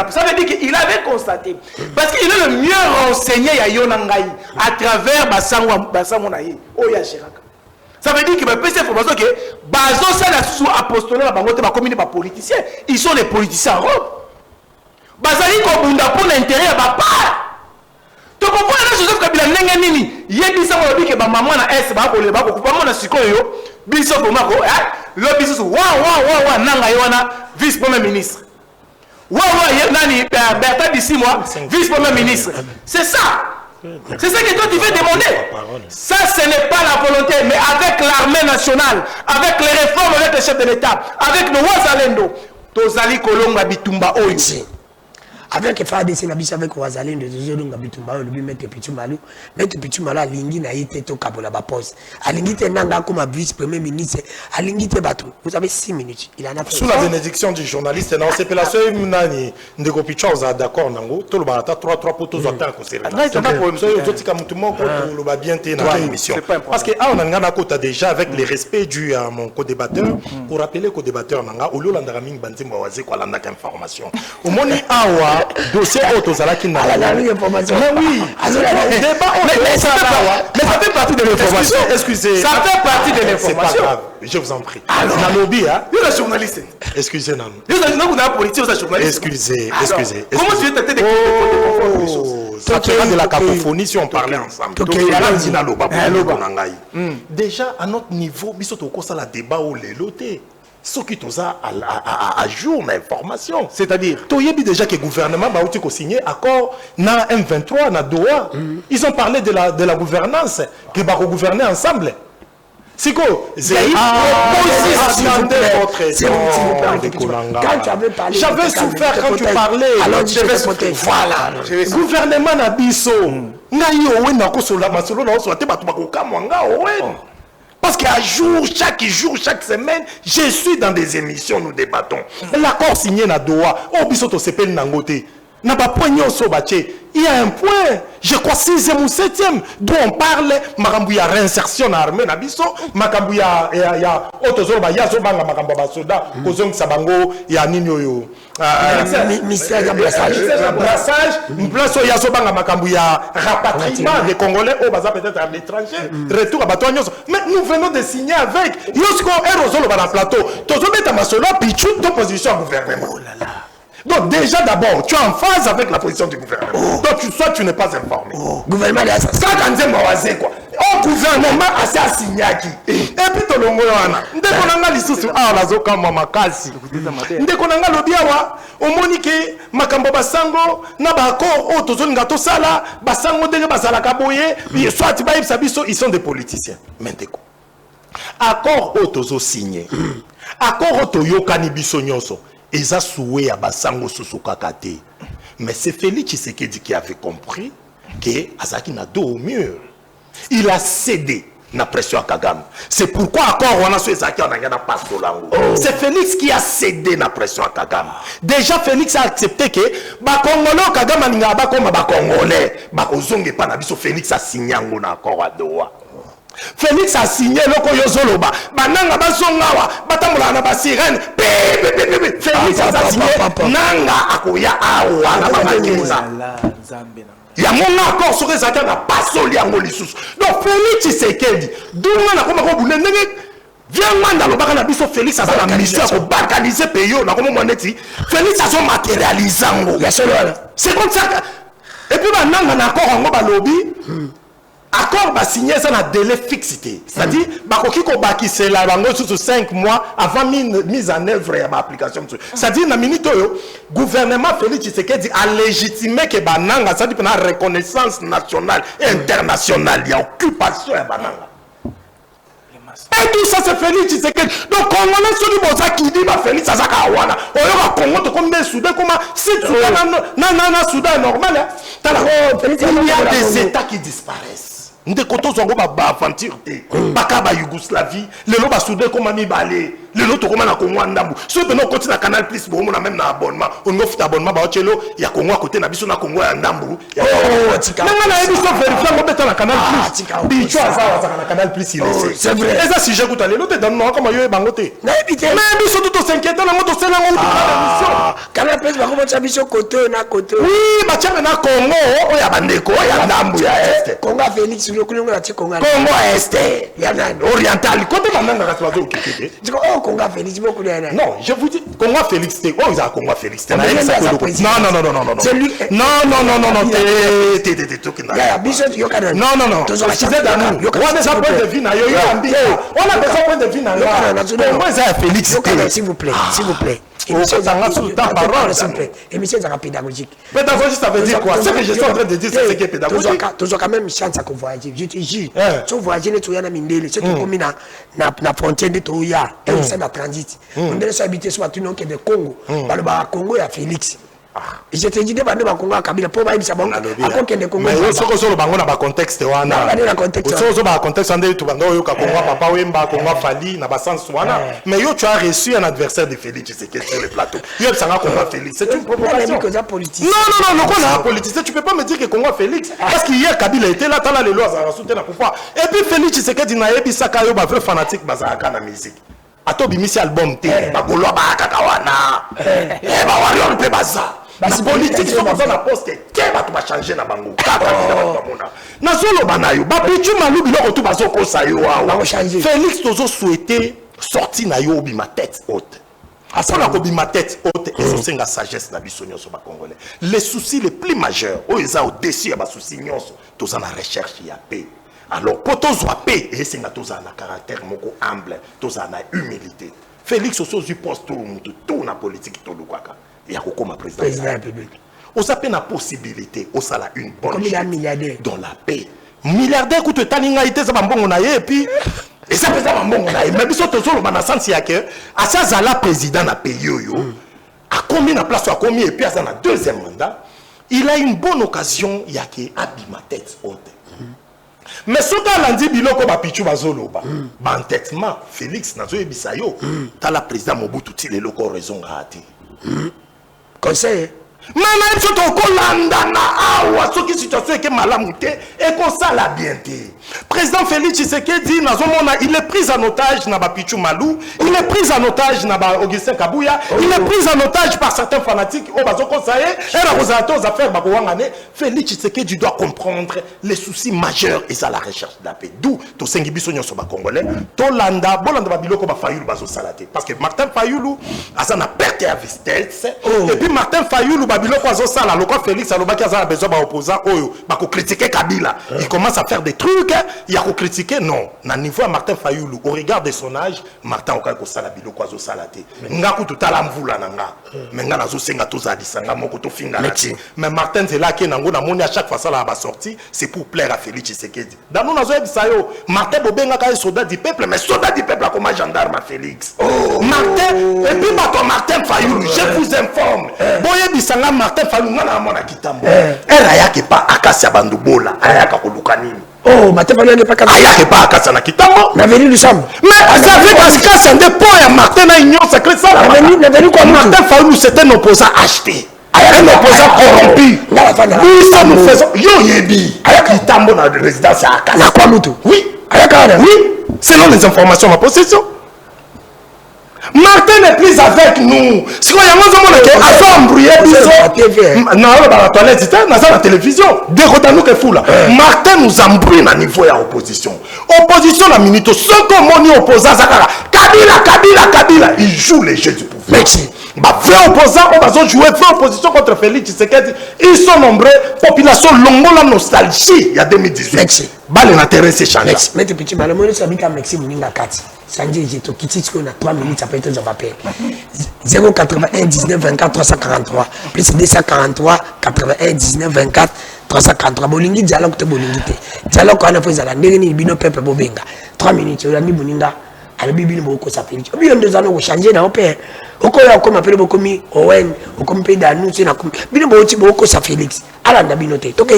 ça veut dire qu'il avait constaté. Parce qu'il est le mieux renseigné à Yonangaï à travers Bassango Naï. Oya Chiraka. Ça veut dire qu'il peut cette information que Bazo, ça la sous-apostolat, la politiciens. Ils sont des politiciens en Rome. Bazali Kobunda pour l'intérêt à ma part. Tu comprends là, Joseph Kabila Nengenini. Il y a des gens qui disent que maman a S, maman a Sikoyo, Bissot Omako, le Bissot, waouh, Nanga vice-premier ministre. Waouh, Nani, Bertrand d'ici, moi, vice-premier ministre. C'est ça. C'est ça que toi tu veux demander. Ça, ce n'est pas la volonté, mais avec l'armée nationale, avec les réformes, avec le chef de l'État, avec le Wazalendo, Tozali Kolonga Bitumba Oyo. Avec les femmes de la avec Wazalendo, Tozolonga Bitumba Oyo, Mette Pitumbalu, Mette Pitumala, Lingi na été au Kabola Bapos. Alingite Nanga comme vice-premier ministre, Alingite Batou. Vous avez 6 minutes. Il en a fait. Sous la bénédiction du journaliste, non, c'est la seule Nani, Ndeko Pichon, d'accord, Nango, tout le barata, 3 potos attendent qu'on s'est réglé. C'est pas problème. Soyez aux autres Kamutumo, pour le va bien tenir dans l'émission. Parce que, on a un déjà avec les respects dus à mon co-débatteur, pour rappeler co-débatteur, Nanga, au lieu d'Andaraming Bantim Wawaze, quoi, l'anda information. Au Moni Awa, dossier Otozala qui n'a pas d'information. Mais oui, mais ça fait partie de l'information. Excusez. Ça fait partie de l'information. C'est pas grave, je vous en prie. Alors, Nanobi, hein? Il y a un journaliste. Excusez, Nano. Il y a un politique, il y a un journaliste. Excusez. Comment tu veux traiter des ça fera de la cacophonie si on parlait ensemble. Déjà, à notre niveau, biso to kosa la débat ou les lotés. Ce qui est à jour l'information. C'est-à-dire, tu as déjà que le gouvernement a signé accord na M23, na Doha. Ils ont parlé de la gouvernance, que va gouverner ensemble. C'est quoi? Quand tu avais parlé, j'avais souffert quand tu parlais. Alors, j'avais souffert. Voilà. Gouvernement na biso. Ngayo na kosola masolo na so te batu bakokamwa ngao. Parce qu'à chaque semaine, je suis dans des émissions, nous débattons. L'accord signé na Doha, oh biso to sepel nangote. n'a pas point nyonso baché. Il y a un point, je crois 6e ou 7e, d'où on parle, Makambouya réinsertion dans l'armée, Makambouya, il y a autres ba ya zobanga Makamba soda, kozong sabango, il y a nino yo. Mystère de brassage. Place ya zobanga Makambouya rapatriement des Congolais au baza peut-être à l'étranger, retour à Batoignos. Mais nous venons de signer avec Yosko Erozolo dans le plateau. Tozo beta masola pichu d'opposition au gouvernement. Oh là là. Donc déjà d'abord, tu es en phase avec la position du gouvernement. Donc soit tu n'es pas informé. Gouvernement est assassin. Ça quand c'est mauvais quoi. Au gouvernement assez assigné qui. Et puis to longo wana. Ndeko nanga lisusu la zoka mama kasi. Ndeko nanga lobiawa omonike makambo basango na bako o tozolinga to sala basango ndenge basala kaboye, soit ba biso ils sont des politiciens. Menteko. Accord o tozo signé. Accord o toyokani biso nyonso. Eza soué à basango susukakate. Mais c'est Félix Tshisekedi qui avait compris que Azaki n'a dos au mur. Il a cédé la pression à Kagame. C'est pourquoi encore on a su Azaki on a gagné pas Solango. C'est Félix qui a cédé la pression à Kagame. Déjà Félix a accepté que ba Congolais Kagame n'inga ba comme ba Congolais ba ozonge pa na biso. Félix a signé un accord à Doha. Félix a signé le Koyozoloba. Bananga bazongawa, batamula na basirene. Félix a signé nanga akoya awa na bamakeza. Ya mon accord sur les accords na pasoli yango lisusu. Donc Félix Tshisekedi, dunga na koma ko bunene viens manda lo baka na biso. Félix a la mission pour balkaniser pays na komo moneti. Félix a son matérialisango. C'est comme ça. Et puis bananga na accord ngo balobi. Accord va signer ça dans délai fixité. C'est-à-dire, bakoki ko baki c'est la bango sous 5 mois avant mise en œuvre et ma application. C'est-à-dire na minute yo gouvernement Félix Tshisekedi a légitimé que bananga ça dit na reconnaissance nationale et internationale, il y a occupation ya bananga. Et tout ça c'est Félix Tshisekedi. Donc Congolais sur les boza qui dit ba Félix Azaka wana. Oyo Congo to comme Soudan comment si Soudan na Soudan normal. Il y a des états qui disparaissent. Ndeko tozongo ba aventure te baka ba Yougoslavie lelo ba Soudan comme mi balé lelo to comme na Congo ndambu so be no continue na Canal Plus bo na même na abonnement on go fit abonnement ba ochelo ya Congo à côté na biso na Congo ya ndambu tika nanga na biso vérifier ngo beta na Canal Plus bicho azawa za na Canal Plus il c'est vrai et ça si j'ai goûté lelo te donne moi comme yo bangote na bité mais biso tout s'inquiète na moto sela ngo émission Canal Plus ba ko biso côté na côté oui ba tiens na Congo o ya bandeko ya ndambu ya est Congo Félix Congo Est oriental côté bananga kaswazo okikete oh Congo Félix beaucoup de non je vous dis Congo Félix oh ils a Congo Félix non s'il vous plaît émission pédagogique. Pédagogique ça veut dire quoi? Ce que je suis en train de dire c'est que pédagogique. Tu as quand même chance à voyager. Je te jure. Tu voyages tu na mindele, tu comme na frontière de Toya et on s'est dans transit. On doit habiter sur tu non que de Congo. Par le Congo ya Félix. Et je te dis devant le Congo Kabila pour ba bisa bon. Ako kende Congo. Mais soko solo bango na ba contexte wana. Na contexte. Soko ba contexte ande tu bango yo ka Congo papa wemba Congo fali na ba sens wana. Mais yo tu as reçu un adversaire de Félix Tshisekedi sur le plateau. Yo sanga Congo Félix. C'est une provocation. Non, non, non, politicien, tu peux pas me dire que Congo Félix parce qu'hier Kabila était là tala les lois à soutenir la pouvoir. Et puis Félix Tshisekedi na yebi saka yo ba vrai fanatique bazaka na musique. Ato bimisi album te ba golwa ba kakawana. Eh ba warion pe baza. La politique sont dans la poste qui va tout changer na bango. Na solo banayo ba bitu malubi lo tout bazo ko sayo wa. Félix tozo souhaité sortir na yo ma tête haute. Après la kobi ma tête haute et c'est une sagesse na biso nyonso ba congolais. Les soucis les plus majeurs o eza au-dessus ya ba soucis nyonso to za na recherche ya paix. Alors pour tous paix et c'est na to za na caractère moko humble, to za na humilité. Félix oso du poste tout na politique to lukwaka. Il y a comme président de la République. On s'appelle la possibilité, on a une bonne comme il a milliardaire dans la paix. Milliardaire coûte taninga ite ça bon et puis et ça fait ça bon mais biso to solo bana sens ya que à ça za la président na pays yo a combien de place à combien et puis à ça na deuxième mandat il a une bonne occasion ya que abima tête haute. Mais ce que lundi biloko ba pichu bazolo ba entêtement Félix nazo ebisayo ta la président Mobutu ti le loko raison raté. Conseil Maintenant, si tu as une situation qui est malamu et qu'on ça la bien. Président Félix Tshisekedi, il est pris en otage na Pichu Malou, il est pris en otage na Augustin Kabouya, il est pris en otage par certains fanatiques au bazo conseiller et aux affaires Bakouangane. Félix Tshisekedi doit comprendre les soucis majeurs et ça la recherche de la paix. D'où to sengibiso nyoso ba congolais, to landa bolanda ba biloko ba Fayoulou bazo salate parce que Martin Fayoulou a na perte à vitesse et puis Martin Fayoulou ba biloko bazo sala loko Félix alobaki a besoin ba opposant oyo ba ko critiquer Kabila. Il commence à faire des trucs, il y a ko critiquer non, na niveau à Martin Fayoulou au regard de son âge, Martin okay ko sala biloko bazo salate. Ngaku tutala mvula nanga. Menga nazo senga to za disanga moko to finga lati. Mais Martin c'est là qui nango na moni à chaque fois ça la ba sorti, c'est pour plaire à Félix Tshisekedi. Dans nous nazo bisayo, Martin Bobenga ka soldat du peuple, mais soldat du peuple comme gendarme à Félix. Martin et puis Martin Fayoulou, je vous informe. Boye bisanga Martin Fayoulou ngana mona kitambo. Elle ayake pas akasi bandu bola, ayaka ko lukanini. Oh, Martin Fayoulou n'est pas capable. Ayake pas akasi na kitambo. Na venu du sam. Mais ça fait parce que c'est un point à Martin na union secrète ça. Na venu quoi Martin Fayoulou c'était un opposant acheté. Un opposant corrompu. Nous faisons yo yebi. Ayaka kitambo na résidence à Akasi. Na quoi mutu? Oui. Ayaka Oui. Selon les informations ma possession. Martin n'est plus avec nous. Si on y a un embrouillé, non, dans la toilette, dans la télévision, nous que fou là. Martin nous embrouille à niveau de l'opposition. Opposition la minute, ce qu'on dit opposant, Kabila, il joue les jeux du pouvoir. Merci. Vrai opposant, on va jouer vraie opposition contre Félix Tshisekedi. Ils sont nombreux, population longue la nostalgie. Il y a 2018. Merci. Balle intéressé changé. Maître Petit Malamone, ça dit qu'à Maxime Mouninga 4. Sanji, j'ai tout quitté, on a 3 minutes, ça peut être un appel. 081 19 24 343, plus 243 81 19 24 343. Bolingi dialogue te bolingi te. Dialogue on a fait à la dernière bino peuple bobenga. 3 minutes, on a mis Mouninga. À la Bible, beaucoup s'appelle. Bien deux années, on change dans le père. On comme appelle beaucoup mi Owen, on comme pays d'annoncer na comme. Bien beaucoup ça Félix. À la binoté. Ok.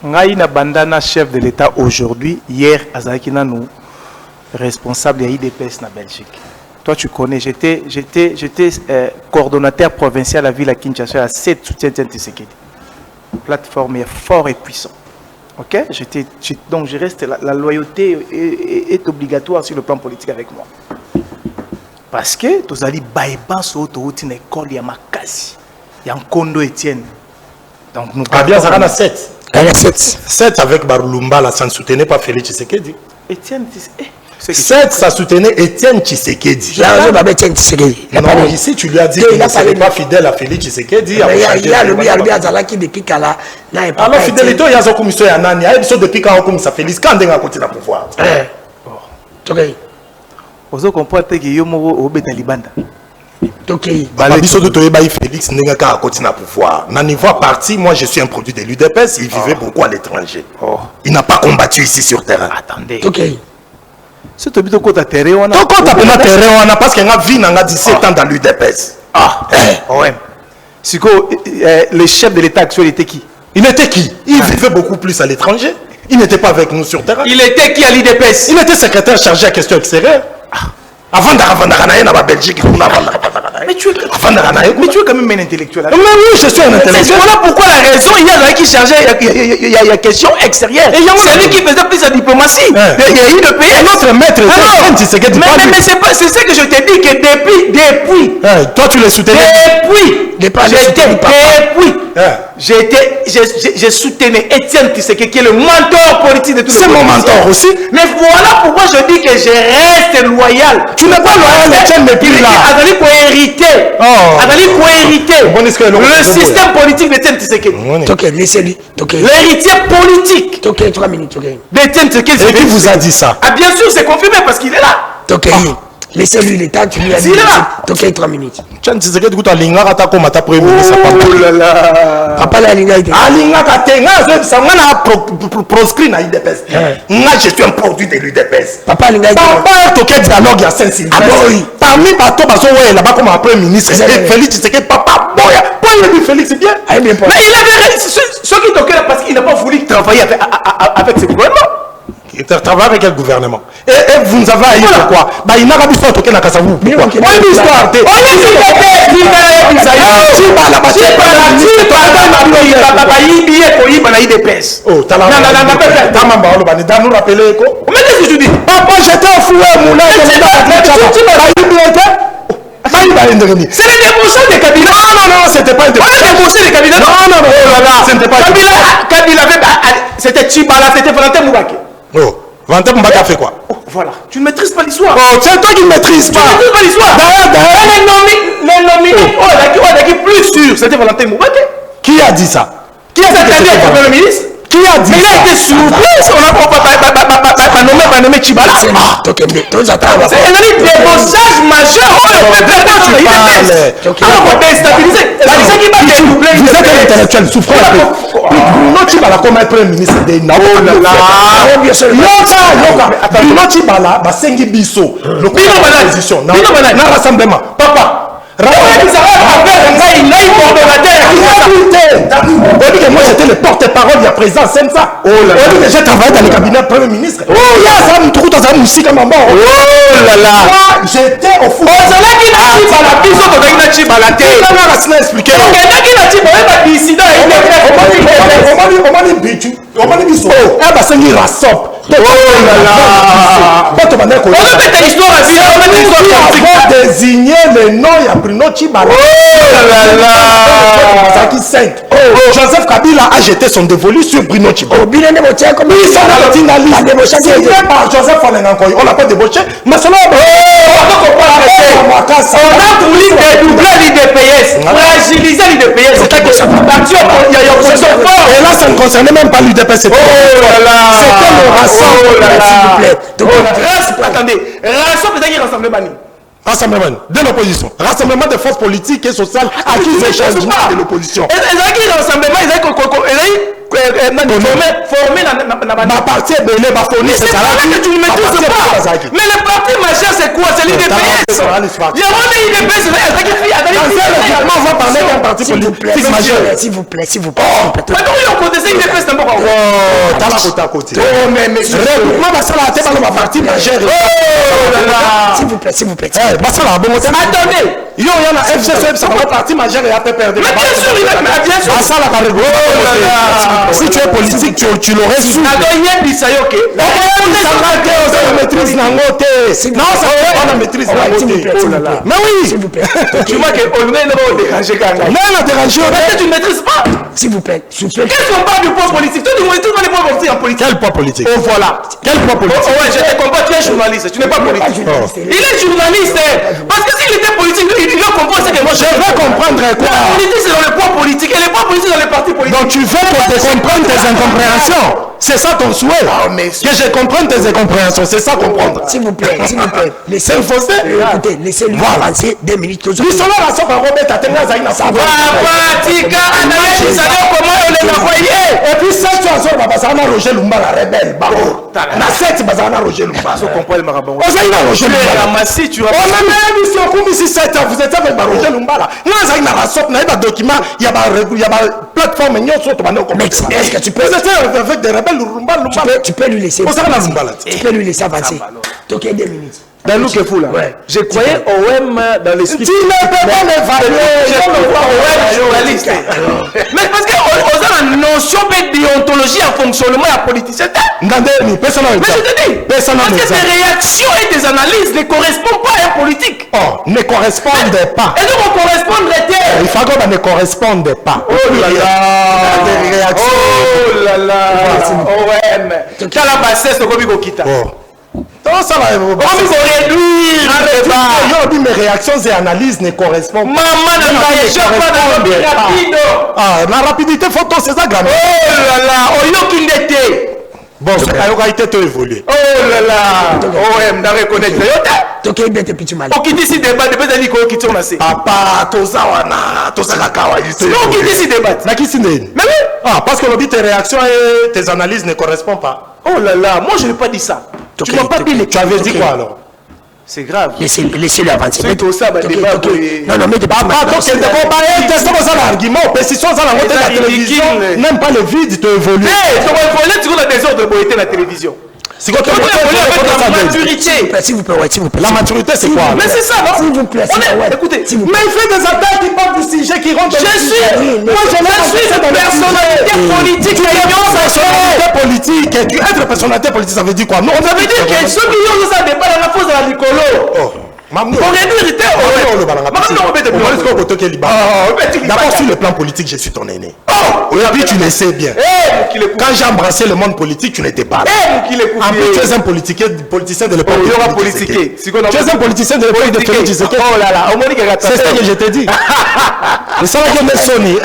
Ngaïna Bandana, chef de l'État aujourd'hui, hier, Azakina nous responsable de l'IDPS na Belgique. Toi, tu connais, j'étais coordonnateur provincial à la ville à Kinshasa à 7 soutiens de Tshisekedi. Plateforme est fort et puissant. Ok? Donc, je reste, la loyauté est obligatoire sur le plan politique avec moi. Parce que, tu as dit, Baïban, sur l'autoroute, une école, il y a Makasi, il y a un Kondo Etienne. Donc, nous parlons bien, ça en a 7. Elle a 7. 7 avec Barulumba, là, ça ne soutenait pas Félix Tshisekedi. Etienne, 7, ça soutenait Étienne Tshisekedi. Non, ici, tu lui as dit qu'il ne serait pas fidèle à Félix Tshisekedi. Il y a le Azalaki depuis Kala. Alors, fidélité, il y a un commission à Nani. Il y a depuis quand on a Félix, quand on a continué à pouvoir. Ok. Vous comprenez que vous avez été libanda. Ok. Félix n'a qu'à continuer à pouvoir. Dans le niveau parti, moi je suis un produit de l'UDPS. Il vivait beaucoup à l'étranger. Il n'a pas combattu ici sur terrain. Attendez. Ok. Si tu as dit que tu as terré, on a. Donc, quand tu as terré, on a parce qu'il a vu 17 ans dans l'UDPS. Ouais. C'est que le chef de l'État actuel était qui? Il était qui? Il vivait beaucoup plus à l'étranger. Il n'était pas avec nous sur terrain. Il était qui à l'IDPS? Il était secrétaire chargé à questions extérieures. Avant d'arrêter la Belgique, mais tu es quand même un intellectuel. Mais oui, je suis un intellectuel. Voilà pourquoi la raison, il y a là qui chargeait, il y a question extérieure. C'est lui qui faisait plus la diplomatie. Il y a eu le pays. Notre maître, mais c'est ce que je t'ai dit que depuis. Toi, tu les soutenais. J'ai soutenu Étienne Tshisekedi qui est le mentor politique de tout le monde. C'est mon mentor aussi. Mais voilà pourquoi je dis que je reste loyal. Tu n'es pas loyal, Étienne n'est plus là. Adali pour hériter. Le système politique d'Étienne Tshisekedi. Ok, laissez-lui. L'héritier politique. Ok, 3 minutes. D'Étienne Tshisekedi. Et qui vous a dit ça? Ah, bien sûr, c'est confirmé parce qu'il est là. Ok. Laissez-lui l'état, tu lui as dit. Ok, 3 minutes. Étienne Tshisekedi, tu as l'ingara ta comme ta premier ministre. Oh là là. Papa la linga été. Ah, linga ta tenga, ça m'a proscrit na l'UDPS. Moi, je suis un produit de l'UDPS. Papa linga été. Papa, tu as dialogue à Saint-Sylvestre. Parmi bateaux, parce que là-bas comme un premier ministre, Félix Tshisekedi, papa, boya. Pourquoi il a dit Félix, c'est bien? Mais il avait. Ce qui toquait là, parce qu'il n'a pas voulu travailler avec ce gouvernement. travaille avec quel gouvernement? Et vous nous avez haï pourquoi? Bah, il n'a pas besoin de toquer la casa vous. Pourquoi? On est l'histoire. Oh, t'as la nous rappeler quoi? Mais qu'est-ce que tu dis? Papa, j'étais au fouet, mon âge. C'est les démonstrations des Kabila. Non, c'était pas une démonstration des Kabila. Non, c'était pas Kabila avait. C'était Tchibala, c'était Valentin Moubaki. Oh, Valentin Moubaki a fait quoi? Voilà, tu ne maîtrises pas l'histoire. Oh, c'est toi qui ne maîtrises pas. Tu ne maîtrises pas l'histoire. D'ailleurs. Les nominés, on a dit plus sûr, c'était Valentin Moubaki. Qui a dit ça? Qui a dit le Premier ministre? Qui a dit ça? Mais il a été surpris, on n'a pas nommé Tchibala. C'est un débauchage majeur. On peut perdre déstabiliser. Vous êtes un intellectuel, souffrez un peu. Bruno Tchibala comme un premier ministre de Naou. Bruno Tchibala, Basengi Bisso. L'opposition. Dans le rassemblement. Papa. Moi j'étais le porte-parole du président Sensa. J'ai travaillé dans le cabinet du Premier ministre. J'étais au foot. Désigner le nom il y a Bruno Tchibala. Joseph Kabila a jeté son dévolu sur Bruno Tchibala. Joseph Falengankoy, on l'a pas débauché, mais cela on a voulu dédoubler l'IDPS, fragiliser l'IDPS. C'était que chaque parti, il y a opposition forte. Et là, ça ne concernait même pas l'UDPS. C'était le rassemblement. Attendez, rassemblement. Rassemblement de l'opposition. Rassemblement des forces politiques et sociales acquises et changements de l'opposition. Rassemblement, formé ma partie est belée, ma fournie, c'est ça. Que tu ne maîtrises pas. Mais le parti majeur, c'est quoi? C'est l'IDPS. Il y a un IDPS, on va parler d'un parti politique majeur. S'il vous plaît. Maintenant, ils ont contesté l'IDPS d'abord. Oh, t'as la côte à côté. Oh, mais regroupement, ça la tête dans ma partie majeure. S'il vous plaît. Attendez. Il y a la FCCF, ça va partie majeure et après perdre. Mais bien sûr, il va bien sûr. Ça la si tu es politique, tu l'aurais su. Alors, il y a des sayoke. On maîtrise la moté. Non, ça on la maîtrise la moté. Mais oui. S'il vous plaît. Tu vois qu'on est dérangé quand même. Non, on a dérangé. Mais tu ne maîtrises pas. S'il vous plaît. Qu'est-ce qu'on parle du poids politique? Toi, tu vois les poids politiques en politique. Quel poids politique? Oh, voilà. Quel poids politique? Oh, ouais, je te comprends. Tu es journaliste. Tu n'es pas politique. Il est journaliste. Parce que s'il était politique, il doit comprendre ce que moi je veux comprendre quoi? La politique, c'est dans le poids politique. Et les poids politiques dans les partis politiques. Donc, tu veux que je comprenne tes incompréhensions. C'est ça ton souhait. Que je comprenne tes incompréhensions. C'est ça comprendre. S'il vous plaît. Laissez-le fausser. Écoutez, laissez-lui avancer 2 minutes. Lui, son nom, la somme à Robert, t'as tenu à Zaïna Sabo. Tika, analyse, comment on les a envoyés. Et puis, cette chanson, ça a Roger Lumba, la rebelle. Na 7, ça a Roger Lumba. On comprend le marabout. On a Roger Lumba. On a même ici, on comme ici 7 ans. Vous êtes avec Roger Lumba. Nous, on a une document. Il y a une plateforme. Est-ce que tu peux. Vous êtes avec des rebelles. Tu peux lui laisser avancer. Donc, 2 minutes. Dans nous qui est fou là. Ouais. Je croyais OM dans l'esprit. Tu ne peux pas l'évaluer. Journaliste. Mais parce qu'on a une notion de déontologie en fonctionnement à politicien. Mais je te dis, parce que tes réactions et tes analyses ne correspondent pas à un politique. Oh, ne correspondent pas. Et donc on correspondrait. Il faut qu'on ne corresponde pas. Oh là là. Des réactions. Oh là là. OM. T'as la bassesse de Kobi Kita. Non, ça va. Mes réactions et analyses ne correspondent pas. La rapidité photo, c'est ça, gamin. Oh là là. Bon, ça a été évolué. Oh là là. OM, n'a reconnaître. Donc, il y a des petits malades. On quitte ici débat, depuis d'aller qu'on quitte on a assez. Papa, Tosa wana, Tosa Kakawa. Non, quitte ici débat. Mais qui c'est? Mais oui. Ah, parce que tes réactions et tes analyses ne correspondent pas. Oh là là, moi je n'ai pas dit ça. Tu m'as pas dit les. Tu avais dit quoi alors? C'est grave. Laissez-le avancer. C'est tout ça, débat. Non, mais papa, donc il ne faut pas être ça l'argument. Précision, ça la télévision. Même pas le vide, tu évolues. Tu as des ordres de beauté la télévision. C'est quoi S'il vous plaît, s'il vous plaît. La maturité, c'est quoi? Mais c'est ça, non? S'il vous plaît, écoutez, mais il fait des attaques qui parlent du sujet qui rentre. Je suis une personnalité politique. Tu es personnalité politique. Tu être personnalité politique, ça veut dire quoi? Non, ça veut dire que ceux qui ont ça débat dans la fosse de la Nicolo. D'abord sur le plan politique, je suis ton aîné. Et puis tu le sais bien. Quand j'ai embrassé le monde politique, tu n'étais pas là. En plus, tu es un politicien de l'époque. Tu es un politicien de l'époque de Félix Tshisekedi. C'est ça que je t'ai dit. C'est ça que je sonné.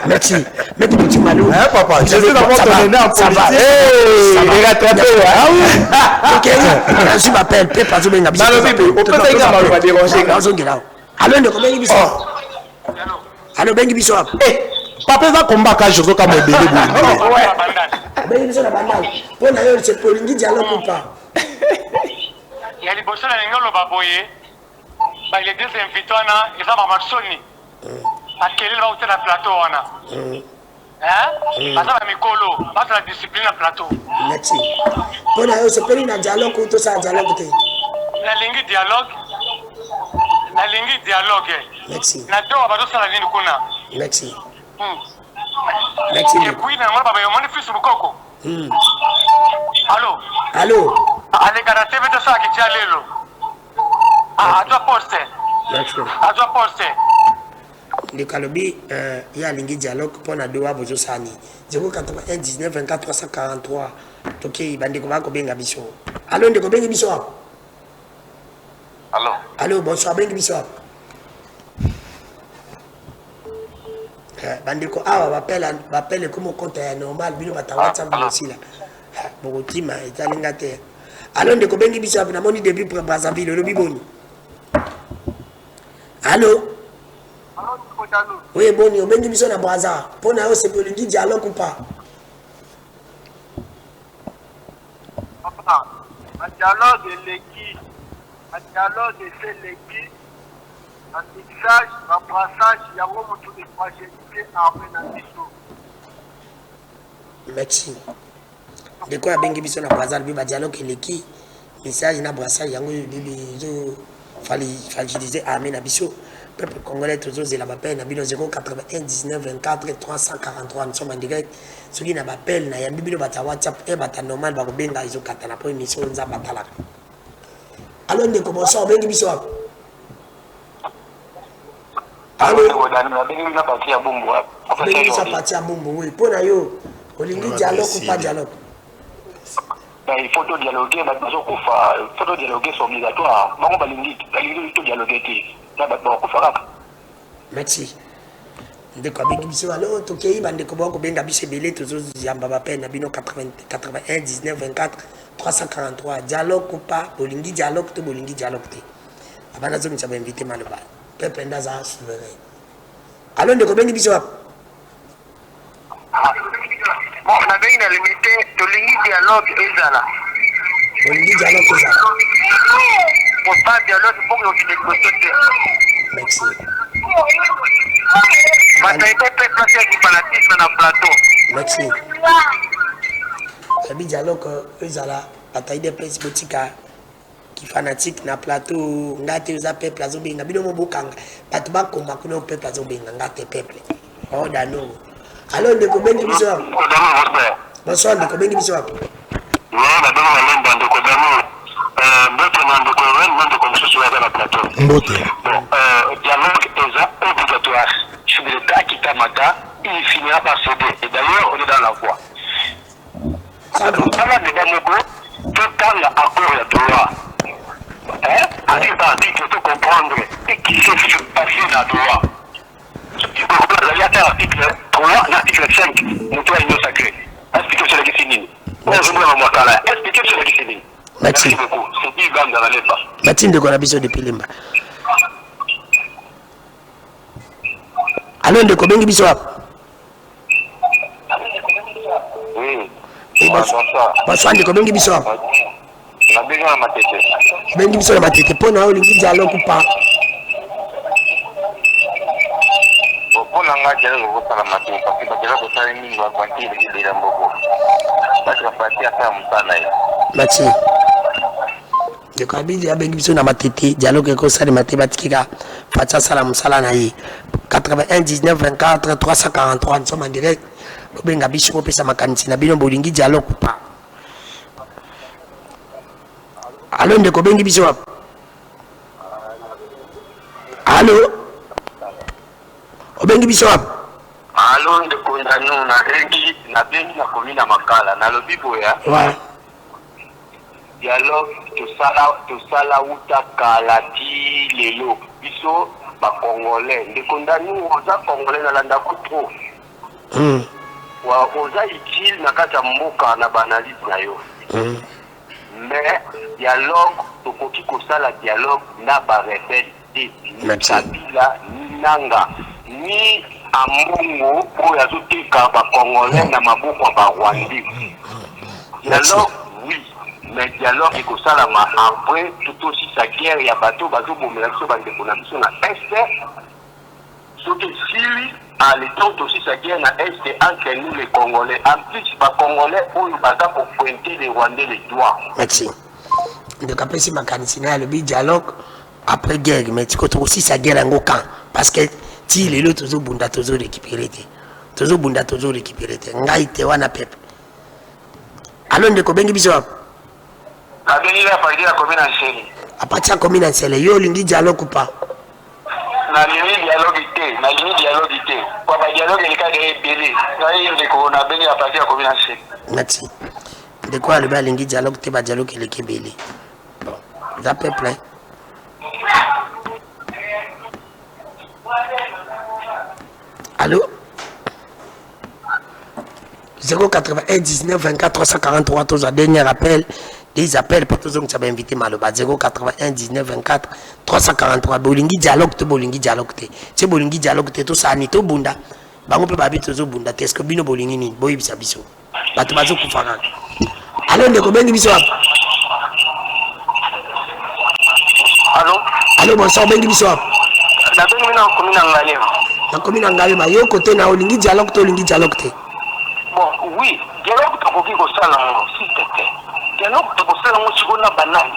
Merci. Mais tu m'as dit. Papa, je vais d'abord ton aîné en politique. Je m'appelle Pépé Azobenga. Allô, Bengi Bissop. Papa, ça combat quand je suis comme un bébé. Bengi Bissop, la bandale. Pour d'ailleurs, c'est pour l'ingi dialogue ou pas? Il y a des bossons dans l'engolo baboye. Il est désinfectant, ils ont ma soni. À quel va où la plateau on a? Hein? Parce que mes colo, parce que la discipline à plateau. Merci. Pour d'ailleurs, c'est pour un dialogue ou tout ça dialogue. La lingue dialogue. La lingue dialogue. Merci. La deux on va tous la ligne kuna. Merci. Merci. Et puis na moi baba yo mon fils mukoko. Allô. Allô. Allez garate bete ça qui tient lelo. Ah, toi poster. Merci. Ah, toi poster. Le Kalobi, il y a lingi dialogue pour na doa bozo sani. 081 19 24 343. Toki bandeko bako benga biso. Allô, ndeko benga biso. Allô. Allô, bonsoir benga biso. Bandeko awa bapele comme compte normal bino bata WhatsApp aussi là. Bon tima etalinga te. Allô, ndeko benga biso na moni depuis pour Brazzaville le biboni. Allô. Oui, bon, on bengi biso na Brazza. Pour na yo c'est pour lingi dialogue ou pas? Un dialogue est l'équipe, un dialogue c'est l'équipe, un mixage, un brassage, il y a vraiment toutes les fragilités armées dans l'histoire. Merci. De quoi bengi biso na Brazza, le dialogue est l'équipe, message na brassage, il y a fragiliser armée na biso. Peuple congolais, toujours, c'est la bapelle, na bino 081 19 24 343, nous sommes en direct. Ce qui n'a pas appel, na yambi bino bata WhatsApp, et bata normal, bako benga, ils ont katana pour émission, on a batala. Alors, on commence à bengi biso. Allô? Bengi biso parti à Bumbu, oui. Pour na yo, on lingi dialogue ou pas dialogue? Il faut dialoguer, il faut dialoguer, c'est obligatoire. Non, il faut dialoguer. Merci. Ndeko bengi biso alors tokei bandeko bako benga biso belé toujours yamba ba peine bino 81 19 24 343 dialogue ou pas bolingi dialogue to bolingi dialogue te abana zo mtsa ba invité maloba peuple ndaza souverain alors ndeko bengi biso bon na bengi limité to lingi dialogue ezala bolingi dialogue ezala pour pas dialogue pour que tu négocier. Merci. Merci. Sabi dialogue ezala bataille de place botika qui fanatique na plateau ngate uza peuple azobenga bino mobokanga bato bakoma kuna peuple azobenga ngate peuple oh dano alors ndeko bengi biso bonsoir ndeko bengi biso non na dono na lenda ndeko dano mbote na ndeko ren ndeko msusu ya na plateau mbote dialogue est obligatoire sur le cas qui t'amata il finira par céder et d'ailleurs on est dans la voie ça va débat moko tout la accord ya droit il faut comprendre et qui se passer la droit il y a l'article 3 l'article 5 nous doit nous sacré expliquer sur la décennie bonjour moi kala expliquer sur la décennie. Merci beaucoup c'est qui gagne dans la lettre Matine de Gonabiso de Pilimba. Allô ndeko bengi biso hapa. Oui. Bonsoir ndeko bengi biso hapa. Na bengi na matete. Bengi biso na matete pona olingi dialogue ou pas? Pour nanga dialogue ko sala matu parce que dialogue ko sala mingi wa kwanti le dira mboko parce que parti asa mutana ye Mati de kabili ya bengi biso na matete dialogue ko sala mate batikika facha sala musala na yi 81 19 24 343 nous sommes en direct benga biso ko pesa makanisi na bino bolingi dialogue pa allo ndeko bengi biso wapi allo obengi biso wapi allo ndeko ndanu na rengi na bengi na komina makala na lobi boya ouais dialogue to sala uta kala ti lelo biso ba congolais ndeko ndanu oza congolais na landa ko trop wa oza utile na kata mboka na banaliste na yo mais dialogue tokoki kosala dialogue na barebele te ni kabila ni nanga ni amongo oyo azoteka bacongolais na maboko ya barwandi dialogue oui mais dialogue ekosalama après tout aussi sa guerre ya bato bazobomela biso bandeko na biso na este soki esili à l'état aussi sa guerre na est entre nous les Congolais. En plus, les Congolais ont pour pointer les Rwandais les doigts. Merci. Donc après, si ma canissina le dialogue après guerre, mais tu connais aussi sa guerre en camp. Parce que si les autres toujours bunda toujours récupéré, toujours bunda toujours récupéré. Ngaïte wana pep. Alors de kobengi biso. La béni la partie la commune en Seli. À partir de la commune en Seli, yo lingi dialogue ou pas? Na ligne dialogue ité. Kwa ba dialogue le cas de belé. Na yende ko na beni la partie la commune en Seli. Merci. De quoi le ba lingi dialogue te ba dialogue le kebeli. Bon, ça peuple. Allô? 081 19 24 343 tous un dernier appel. Des appels pour tous ceux qui ont invité Maloba 081 19 24 343 bolingi dialogue te c'est bolingi dialogue te tout ça ni to bunda bango pe babi to zo bunda est-ce que bino bolingi ni boyi bisa biso bato bazo kufaka allo ndeko bengi biso hapa allo bonsoir bengi biso hapa na bengi mina komina ngale ma yo kote na olingi dialogue te bon oui dialogue to ko ki ko sala si tete dialogue to ko sala mo chiko na banani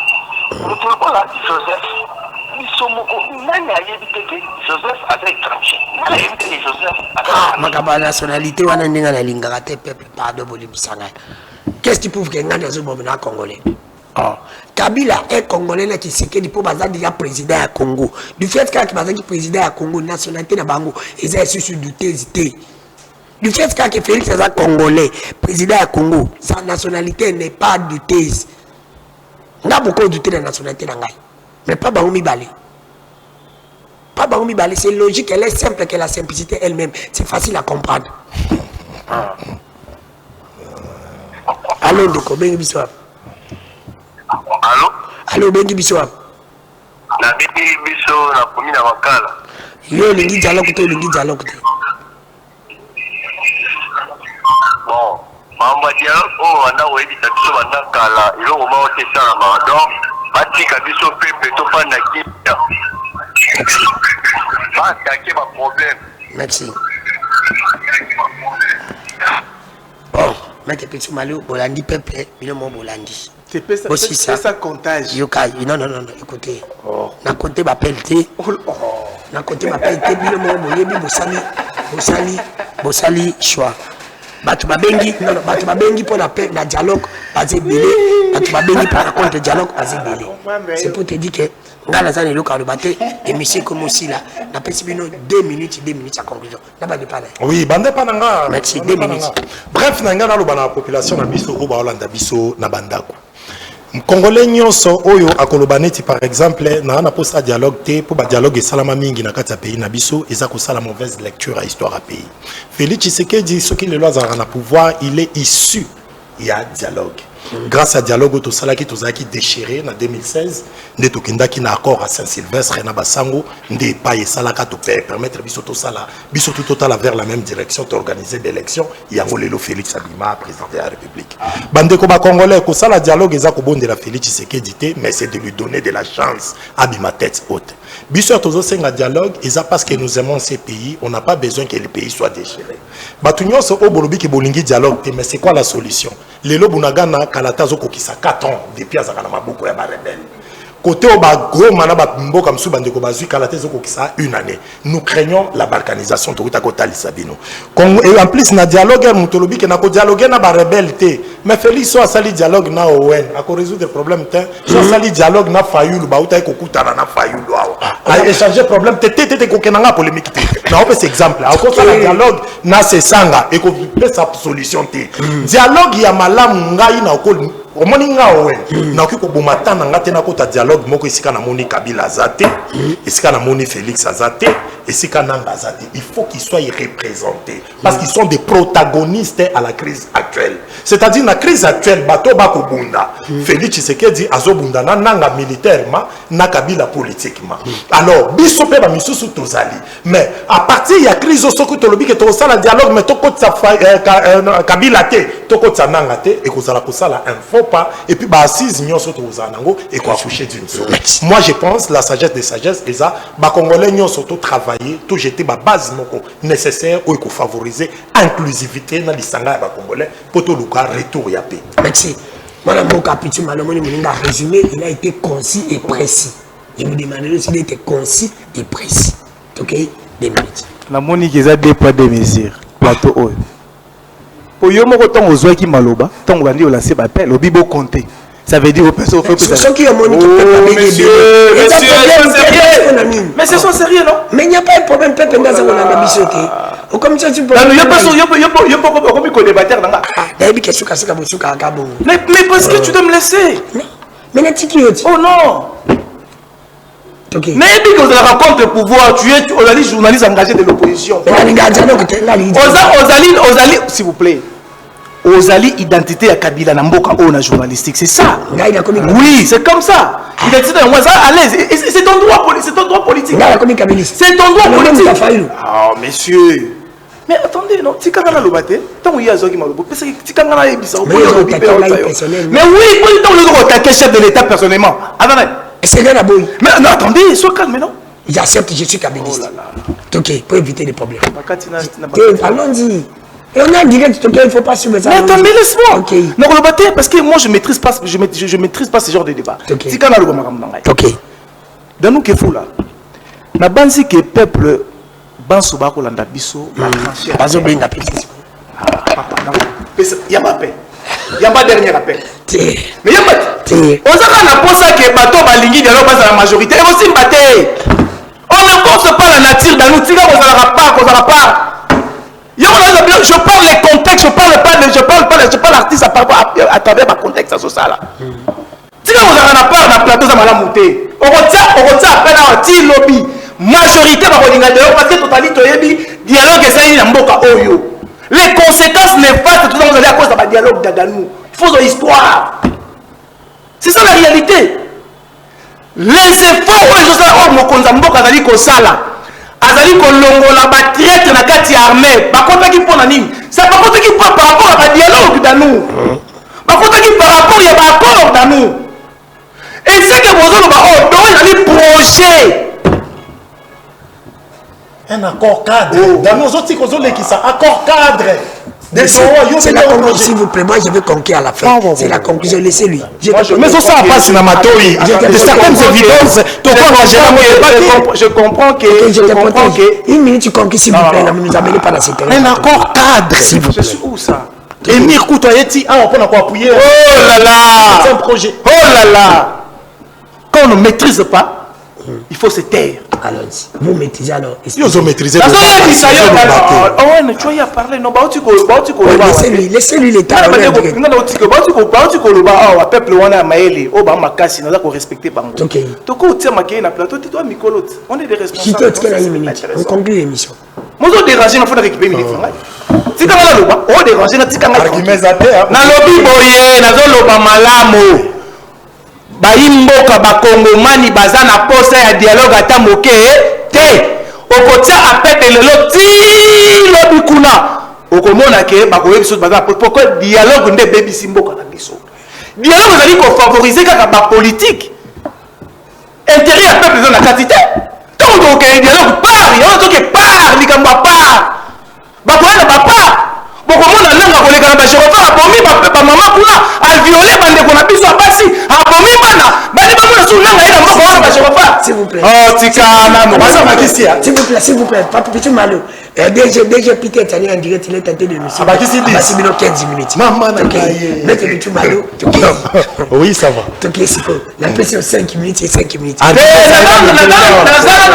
mutu ko la Joseph ni somo ko nani ayebi tete Joseph avec étranger nani ayebi tete Joseph makaba nationalité wana ndinga na lingaka te peuple pardon bolibisanga qu'est-ce qui prouve que ngana zo bomina congolais Kabila est congolais là qui sait que pour baza déjà président à Congo du fait que baza qui président à Congo nationalité na bango ils ont su douter hésiter. Du fait que Félix est congolais, président du Congo, sa nationalité n'est pas doutée. On a beaucoup douté de la nationalité d'Angaï. Mais pas Baoumi Balé. Pas Baoumi Balé, c'est logique, elle est simple que la simplicité elle-même. C'est facile à comprendre. Allô, Ndeko, Bengi Biswap. Allô, Bengi Biswap. Na Bengi Biso, na commune à Wakala. Yo, lingi dialogue. Bon, mambo dialogue wana webi tabiso banda kala ilongo ma ote sala ma donc batika biso pepe to fanda kita. Ba take ba problème. Merci. Bon, mec petit malou bolandi pepe, bino mo bolandi. C'est ça comptage. Yoka, non, écoutez. Na côté ba pelleté. Na côté ba pelleté bino mo boyebi bosali choix. Batu babengi pour la dialogue basé belé batu babengi pour raconter dialogue basé belé c'est pour te dire que ngala za le local baté et monsieur comme aussi là na pesi bino 2 minutes à conclusion na ba dépana oui bande pananga merci 2 minutes bref nanga na loba na population na biso ko ba Holanda biso na bandako Congolais nyonso oyo akoloba neti par exemple na posa dialogue te pour ba dialogue salama mingi na kati ya pays na biso eza ko sala mauvaise lecture à histoire à pays Félix Tshisekedi ce qui les lois en pouvoir il est issu il y a dialogue grâce à dialogue tout ça qui tout qui déchiré en 2016 nde tokinda qui na accord à Saint-Sylvestre na basango nde pa esalaka to permettre biso tout ça là biso tout total vers la même direction d'organiser d'élections yango lelo Félix Abima président de la République bande ko ba congolais ko sala dialogue eza ko bondela Félix Tshisekedi te mais c'est de lui donner de la chance Abima tête haute biso tozo senga dialogue eza parce que nous aimons ces pays on n'a pas besoin que les pays soient déchirés batunyo so obolobi ki bolingi dialogue te mais c'est quoi la solution lelo bunagana kalata zo kokisa 4 ans depuis azaka na maboko ya ba rebelle côté au bas gros mana ba mboka msu bandeko bazui kalata zo kokisa une année nous craignons la balkanisation to kota lisabino et en plus na dialogue mutolobi ke na ko dialogue na ba rebelle te mais Félix so asali dialogue na Owen ako résoudre problème te so asali dialogue na Fayulu ba uta ko kutana na Fayulu a échanger problème te ko kenanga polémique te na opé cet exemple ako sala dialogue na sesanga et ko sa solution te dialogue ya malamu ngai na ko omoni nga Owen na ko bomata na ngate na ko ta dialogue moko isika na moni Kabila azate isika na moni Félix azate isika nanga azate il faut qu'ils soient représentés parce qu'ils sont des protagonistes à la crise actuelle c'est-à-dire la crise actuelle bato ba ko bunda Félix Tshisekedi azobunda na nanga militairement na Kabila politiquement alors biso pe ba misusu tozali mais à partir ya crise soko to lobi ke to sala dialogue mais to ko tsa Kabila te to ko tsa nanga te et ko sala ko sala un faux pas et puis ba assise nyonso to zanango et ko accoucher d'une souris moi je pense la sagesse des sagesses eza ba congolais nyonso to travailler to jeter ba base moko nécessaire ou ko favoriser inclusivité na lisanga ya ba congolais pour to luka retour ya paix. Merci. Madame Bokapitu Malomoni Moninga résumé, il a été concis et précis. Je vous demande aussi d'être concis et précis. Ok? 2 minutes. La monique est à 2 poids 2 mesures. Plateau haut. Pour yo moko tant aux oies qui maloba, tant on va dire au lancé appel, au bibo compté. Ça veut dire aux personnes au fait que ça. Ceux qui ont monique, monsieur, mais c'est son sérieux, non? Mais il n'y a pas de problème, Pepe Ndaza on a bichoté. Au comme ça tu peux. Non, yo pas comme qu'on débatteur dans. D'ailleurs, que suka suka busuka akabo. Mais parce que tu dois me laisser. Mais n'as-tu qui oh non. Ok. Mais et puis que vous avez raconté pouvoir, tu es on a dit journaliste engagé de l'opposition. Ozali, s'il vous plaît. Ozali identité à Kabila Namboka on a journalistique, c'est ça. Oui, c'est comme ça. Identité à moi ça à l'aise. C'est ton droit politique, c'est ton droit politique. C'est ton droit politique. Ah messieurs. Mais attendez, non, tu as le matin, tant il y a Zogi Malobo, parce que tu as mais oui, pour le attaquer chef de l'État personnellement. Mais non, attendez, sois calme, non. J'accepte, je suis kabyliste. Ok, pour éviter les problèmes. Allons-y. Et on a direct, il ne faut pas subir ça. Mais attends, mais laisse-moi. Ok. Non, parce que moi, je ne maîtrise pas, je maîtrise pas ce genre de débat. Ok. Ok. Dans nous, qu'est-ce là? Na bansi que peuple, banso bako landa biso, la tranchée. Pas oublier la pétition. Il y a ma paix. Il y a ma dernière appel. Mais il y a pas. On s'en a pensé que bateau balingi de la majorité. Et aussi batté. On ne force pas la nature dans nous. On s'en pas. Je parle les contextes, je parle l'artiste à travers ma contexte social. Si vous avez un part dans plateau, ça m'a monté. On retient après un lobby. Majorité parce que totalité dialogue et ça il y a mboka oyo. Les conséquences néfastes tout ça vous allez à cause de dialogue d'Adanou. Il faut une histoire. C'est ça la réalité. Les efforts où ils ont mokonza mboka zali ko sala. Azali kolongola ba traite na kati armée ba konta ki pona nini ça ba konta ki par rapport à ba dialogue d'Adanou. Ba konta ki par rapport ya ba accord d'Adanou. Et c'est que vous avez un projet. Un accord cadre. Dans nos autres qui ça accord cadre. C'est la conclusion, s'il vous plaît. Moi, je veux conclure à la fin. C'est la conclusion. Laissez-lui. Mais ça passe dans ma théorie. De certaines évidences, je comprends que. Une minute, tu conclus, s'il vous plaît. Ne nous amenez pas dans cette un accord cadre. S'il vous plaît. Je suis où ça? Émir Koutoyeti, on peut encore appuyer. Oh là là! C'est un projet. Oh là là! Quand on ne maîtrise pas, il faut se taire. Alors, vous maîtrisez alors. Ils ont maîtrisé. Tu as parlé, non, laissez-lui l'état. On est des responsables. On conclut l'émission. Mozo déranger na faut récupérer minute ngai. Tika ngala loba, o déranger na tika ngai. Argument zaté. Na lobi boye, na zo loba malamu. Baimboka bakongomani baza na posa ya dialogue ata moke te. Okotia appel de lelo ti lobi kuna. Okomona ke bakoye biso baza pourquoi dialogue nde baby simboka na biso. Dialogue ezali ko favoriser kaka ba politique. Intérêt à peuple dans la quantité. Donc il dialogue part, il y a un truc qui part, il y a un part. Bakoye na part. Bokomona nanga koleka na chauffeur abomi ba maman kuna a violé bande ko na biso abasi abomi bana bali ba mona sunanga ina mboko wana ba chauffeur s'il vous plaît. Oh tikana no basa makisi ya S'il vous plaît, Papa Petit Malo. DG Peter Tani en direct, il est tenté de nous suivre. Abakisi 10 minutes 15 minutes. Maman na Maître Petit Malo. Oui, ça va. Donc c'est quoi? La pression 5 minutes et 5 minutes.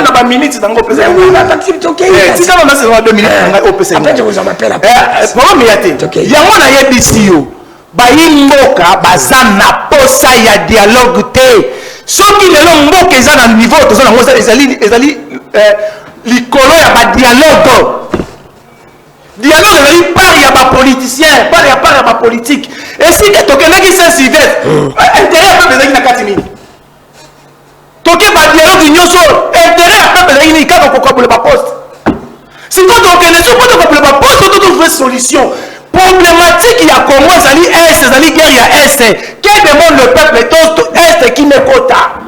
na ba minutes dango pesa tikana na saison 2 minutes ngai opesa après je vous en appelle après problème yate yango na yebisi yo bayimboka baza na posa ya dialogue te soki lelo mboka eza na niveau toza na ngoza ezali likolo ya ba dialogue ezali part ya ba politicien part ya ba politique et si que tokendaki Saint Sylvestre intérêt ya peuple ezali na kati nini toke ba dialogue nyonso intérêt ya peuple ezali nini kaka kokabola ba poste sikoyo tokende so po tokabola ba poste to trouver solution problématique ya Congo ezali est ezali guerre ya est que demande le peuple tout est qui ne kota.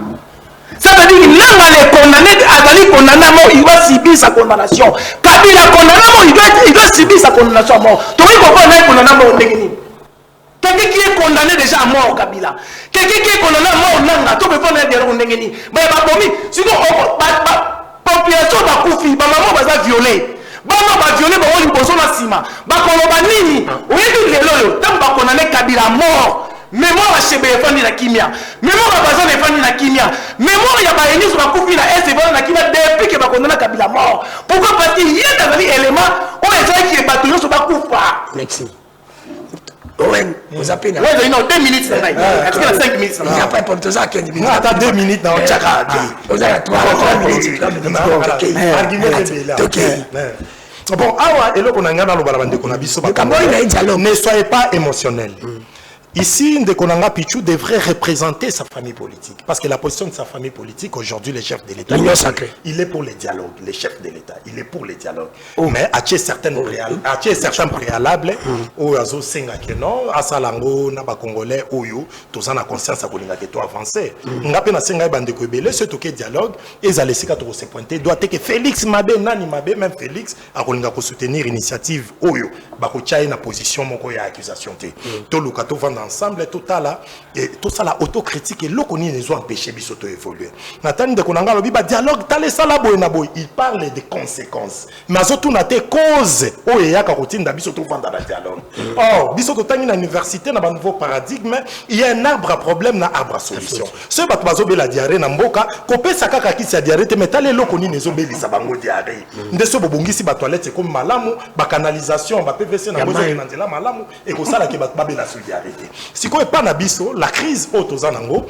Ça veut dire que les condamnés azali condamné à mort, il va subir sa condamnation. Kabila condamné à mort, il doit subir sa condamnation à mort. Tu vois pourquoi on est condamné à mort? Quelqu'un qui est condamné déjà à mort, Kabila. Quelqu'un qui est condamné à mort, Nanga, tu peux pas dire qu'on est gagné. Mais sinon, population va couper, maman va violer. Maman va violer, on va poser la cima. Bakoloba nini? Oui, lelo, tant va condamner Kabila à mort. Mémoire à Chebe Fani na Kimia. Mémoire à Bazan Fani na Kimia. Mémoire à Bayeni sur la coupe na S Fani na Kimia depuis que Bakondana Kabila mort. Pourquoi parce qu'il y a des éléments où les gens qui est bataillon sur la coupe. Merci. Owen, vous appelez. Ouais, non, 2 minutes là. Est-ce qu'il y a 5 minutes là? Il n'y a pas pour tout ça 15 minutes. Attends 2 minutes dans Tchaka. Vous avez 3 minutes. Argument c'est là. OK. Bon, awa eloko na ngana lo balabande ko na biso ba. Ne soyez pas émotionnel. Ici, Ndekonanga Pichou devrait représenter sa famille politique. Parce que la position de sa famille politique, aujourd'hui, le chef de l'État, il est pour les dialogues. Le chef de l'État, il est pour les dialogues. Mais à certains préalables, où Azo Senga Keno, Asalango, Naba Congolais, Oyo, tous en a conscience à Kolinga que toi avancer. Ngape na Senga Bande Koubele, ce toqué dialogue, et Zalessi Katoro se pointer, doit être que Félix Mabe, Nani Mabe, même Félix, à Kolinga pour soutenir l'initiative Oyo, Bakocha na position, mon koya accusation. Tolu Kato vendre ensemble tout ça là et tout ça la autocritique et l'okoni les ont empêché bisoto évoluer. Nathan de Konanga lobi ba dialogue tale sala boy na boy, il parle des conséquences. Mais surtout na te cause o ya ka routine bisoto vendre la dialogue. Or bisoto tangi na université na ba nouveau paradigme, il y a un arbre à problème na arbre à solution. Ce bato bazo be la diarrhée na mboka, kopé sakaka ki sa diarrhée te metale l'okoni les ont belisa bango diarrhée. Ndeso bobongisi ba toilette comme malamu, ba canalisation, ba PVC na bozo na ndela malamu et ko sala ke ba babela sur diarrhée. Si quoi pas nabiso, la crise autozanango,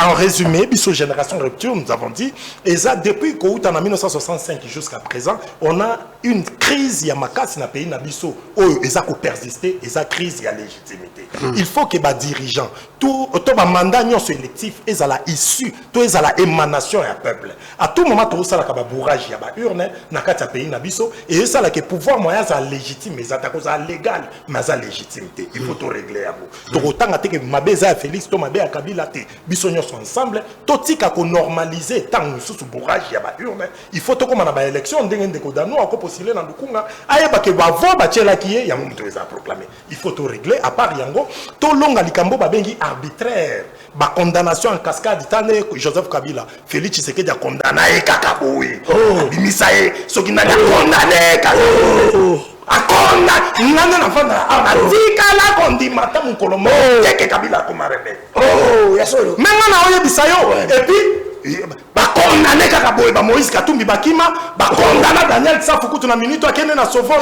en résumé, biso génération rupture, nous avons dit, et ça depuis qu'au en 1965 jusqu'à présent, on a une crise yamakasi na pays nabiso, où ils ont persisté, et ça crise ya légitimité. Il faut que les dirigeants, tout le mandat électif, ils ont la issue, tout ils ont la émanation à peuple. À tout moment, tout ça la bourrage ya ba urne, na kati pays nabiso, et ça la que pouvoir moyen ça légitime, mais ça ta légal, mais ça légitimité. Il faut tout régler à vous. Autant que Mabeza Félix to Mabé Kabila te bisonyo sont ensemble totika ko normaliser tant sous bourrage ya ba urne il faut to comme na ba élection ndenge ndeko dano ako postuler na lukunga ayeba ke ba vo ba tchela kiye ya mutu eza proclamer il faut to régler à part yango to longa likambo ba bengi arbitraire ba condamnation en cascade tane Joseph Kabila Félix Tshisekedi a condamné kakaboui bimisa e soki na condamné kakaboui akona nana na fanda atika la kondima ta mukolomo teke Kabila ko marebe yasolo menga na oye bisayo et puis ba condamné kaka boye ba Moïse Katumbi bakima ba condamna Daniel Safukutu na minute akene na sauveur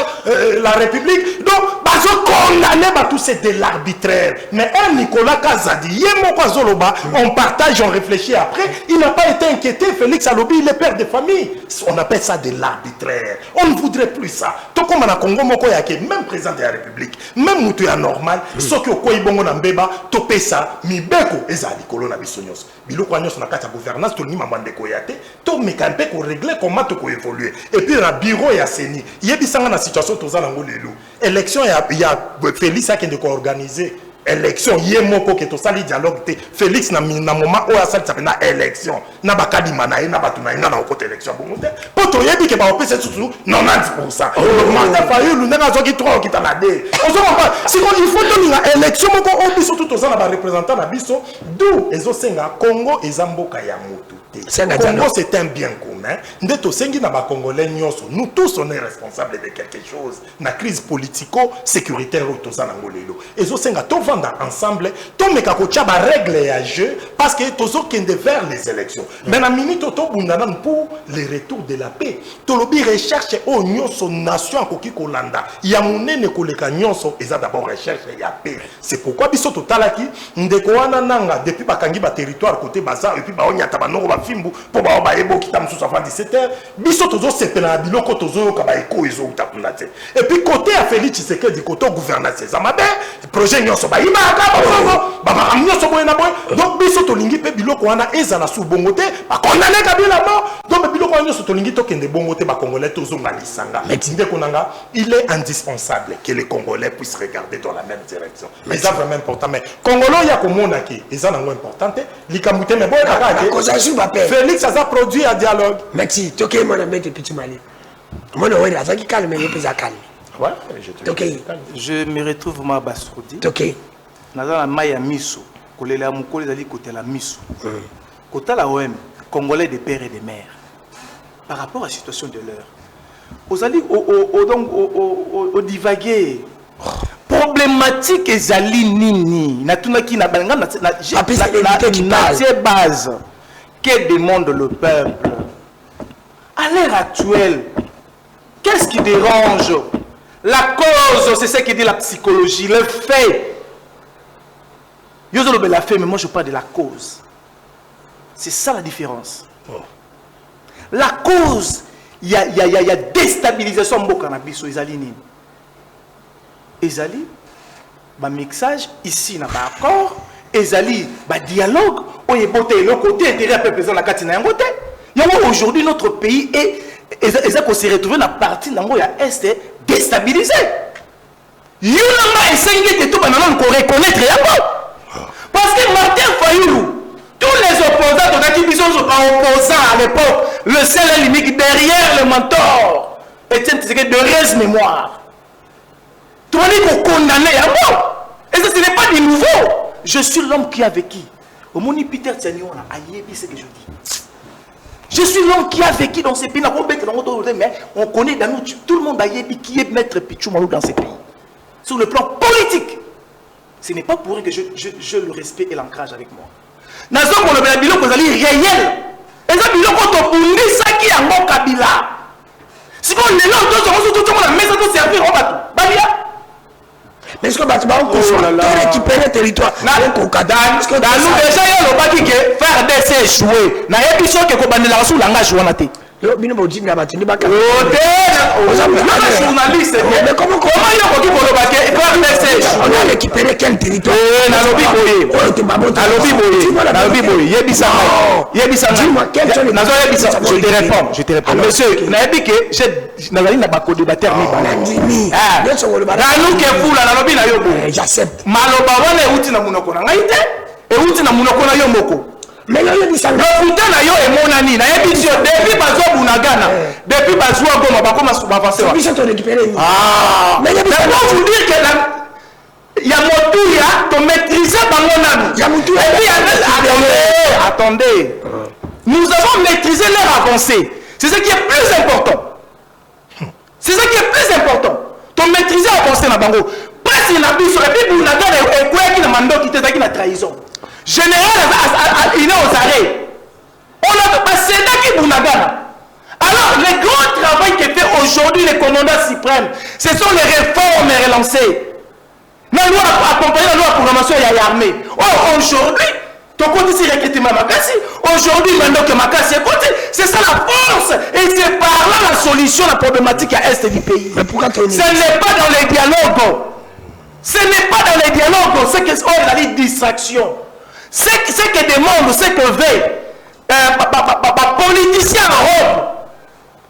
la République donc bazo condamner ba tous c'est de l'arbitraire mais un Nicolas Kazadi yemo kwa zoloba on partage on réfléchit après il n'a pas été inquiété Félix Alobi il est père de famille on appelle ça de l'arbitraire on ne voudrait plus ça to comme na Congo moko yake même président de la République même mutu ya normal soki okoyi bongo na mbeba to pesa mibeko ezali kolo na bisonyos biloko nyos na kati ya gouvernance to ni mamande ko yate to mekampe ko régler comment to ko évoluer et puis na bureau ya seni yebisanga na situation tozala ngo lelo élection ya Félix akende ko organiser élection yemoko ke to sali dialogue te Félix na moment o asali ça na élection na bakadi manaye na batuna ina na okote élection bongo te poto yebi ke ba opese surtout 90% Martin Fayulu ndanga zoki 3 okitana de ozoka si il faut to na élection moko o biso tout ozana ba représentant na biso d'où ezosenga Congo ezamboka ya mutu te Congo c'est un bien commun ndeto sengi na ba congolais nyonso nous tous on est responsables de quelque chose na crise politico sécuritaire au tozana ngolelo ezosenga to ensemble to meka ko tcha ba règle ya jeu parce que tozo kende vers les élections mais na minute to bundana pour le retour de la paix to lobi recherche o nyonso nation ko kolanda ya munene koleka nyonso eza d'abord recherche ya paix c'est pourquoi biso to talaki ndeko wana nanga depuis bakangi ba territoire côté baza et puis ba onyata banoko ba fimbu po ba ba ebo kitam sous avant 17h biso tozo sepela na biloko tozo ka ba eko ezo utapunda te et puis côté a Félix Tshisekedi côté gouvernance za mabe projet nyonso ba donc biso tolingi pe biloko wana ezala sous bongo te ba condamner Kabila mort donc biloko wana tolingi to kende bongo te ba congolais tozonga lisanga mais tinde konanga il est indispensable que les congolais puissent regarder dans la même direction mais ça vraiment important mais congolais ya komona ki ezala ngo importante likamute mais boy kaka Félix a produit un dialogue merci toke mona mete petit mali mona wena azaki calme mais pesa calme ouais je me retrouve ma Basrodi toke Nazana Maya Miso, Kolela Mukole Zali Kotela Miso. Kotala OM, Congolais des pères et des mères. Par rapport à la situation de l'heure, vous allez au divaguer. Problématique et Zali Nini. Natunaki na balanga na base. Que demande le peuple? À l'heure actuelle, qu'est-ce qui dérange? La cause, c'est ce qui dit la psychologie, le fait. Yozo la fait, mais moi je parle de la cause. C'est ça la différence. La cause, il y a déstabilisation de cannabis sur Ezali Nini. Ezali, bah mixage ici n'a pas accord. Ezali, bah dialogue. On est boté le côté intérêt à peu près la Katina Yangote. Aujourd'hui notre pays est qu'on s'est retrouvé dans la partie d'Angoya Est déstabilisé. Yonama essaye de tout qu'on reconnaître Yango. Parce que Martin Fayulu, tous les opposants opposants à l'époque, le seul et l'unique derrière le mentor, Etienne Tshisekedi de reste mémoire. Tu vas dire qu'on condamne à mort. Et ça, ce n'est pas du nouveau. Je suis l'homme qui a vécu. Au Moni Peter Tianion, c'est ce que je dis. Je suis l'homme qui a vécu dans ces pays. Mais on connaît dans nous, tout le monde a yébi qui est maître Pichou Malou dans ces pays. Sur le plan politique. Ce n'est pas pour rien que je le respecte et l'ancrage avec moi. Nazo ko le biloko ko zali réel. Eza biloko to bundisa ki yango Kabila. Si on est là tout la maison de servir au bateau. Balia. Mais est-ce que tu vas récupérer le territoire? Dans nous déjà il y a le que faire des échouer. Na yebiso ke ko bandela sous langage wana te. Bino bojinga batindi baka. Journaliste. Mais comment il y a qui vont le on a récupéré quel territoire? Je te réponds. Monsieur, j'accepte. Mais là, il y a depuis Bazo Bunagana, depuis Bazo Goma, Bakoma Soubavassé. Mais vous dire que il y a Motouya, tu maîtrises Bangonami. Attendez. Nous avons maîtrisé leur avancée. C'est ce qui est plus important. C'est ce qui est plus important. Tu maîtrises l'avancée dans Bango. Parce qu'il y a un bis sur la Bible, Bunagana et quoi qui n'a pas qui t'a la trahison. Général, il est aux arrêts. On a passé qui Bunagana. mandat suprême. Ce sont les réformes relancées. La loi accompagnée la loi de programmation et l'armée. Or, aujourd'hui, ton côté c'est recrutement Makassi. Aujourd'hui, maintenant que Makassi est côté, c'est ça la force. Et c'est par là la solution à la problématique à l'est du pays. Mais pourquoi ce n'est pas dans les dialogues. Ce n'est pas dans les dialogues. C'est que c'est une distraction. C'est que demande, c'est que veut politicien en Rome.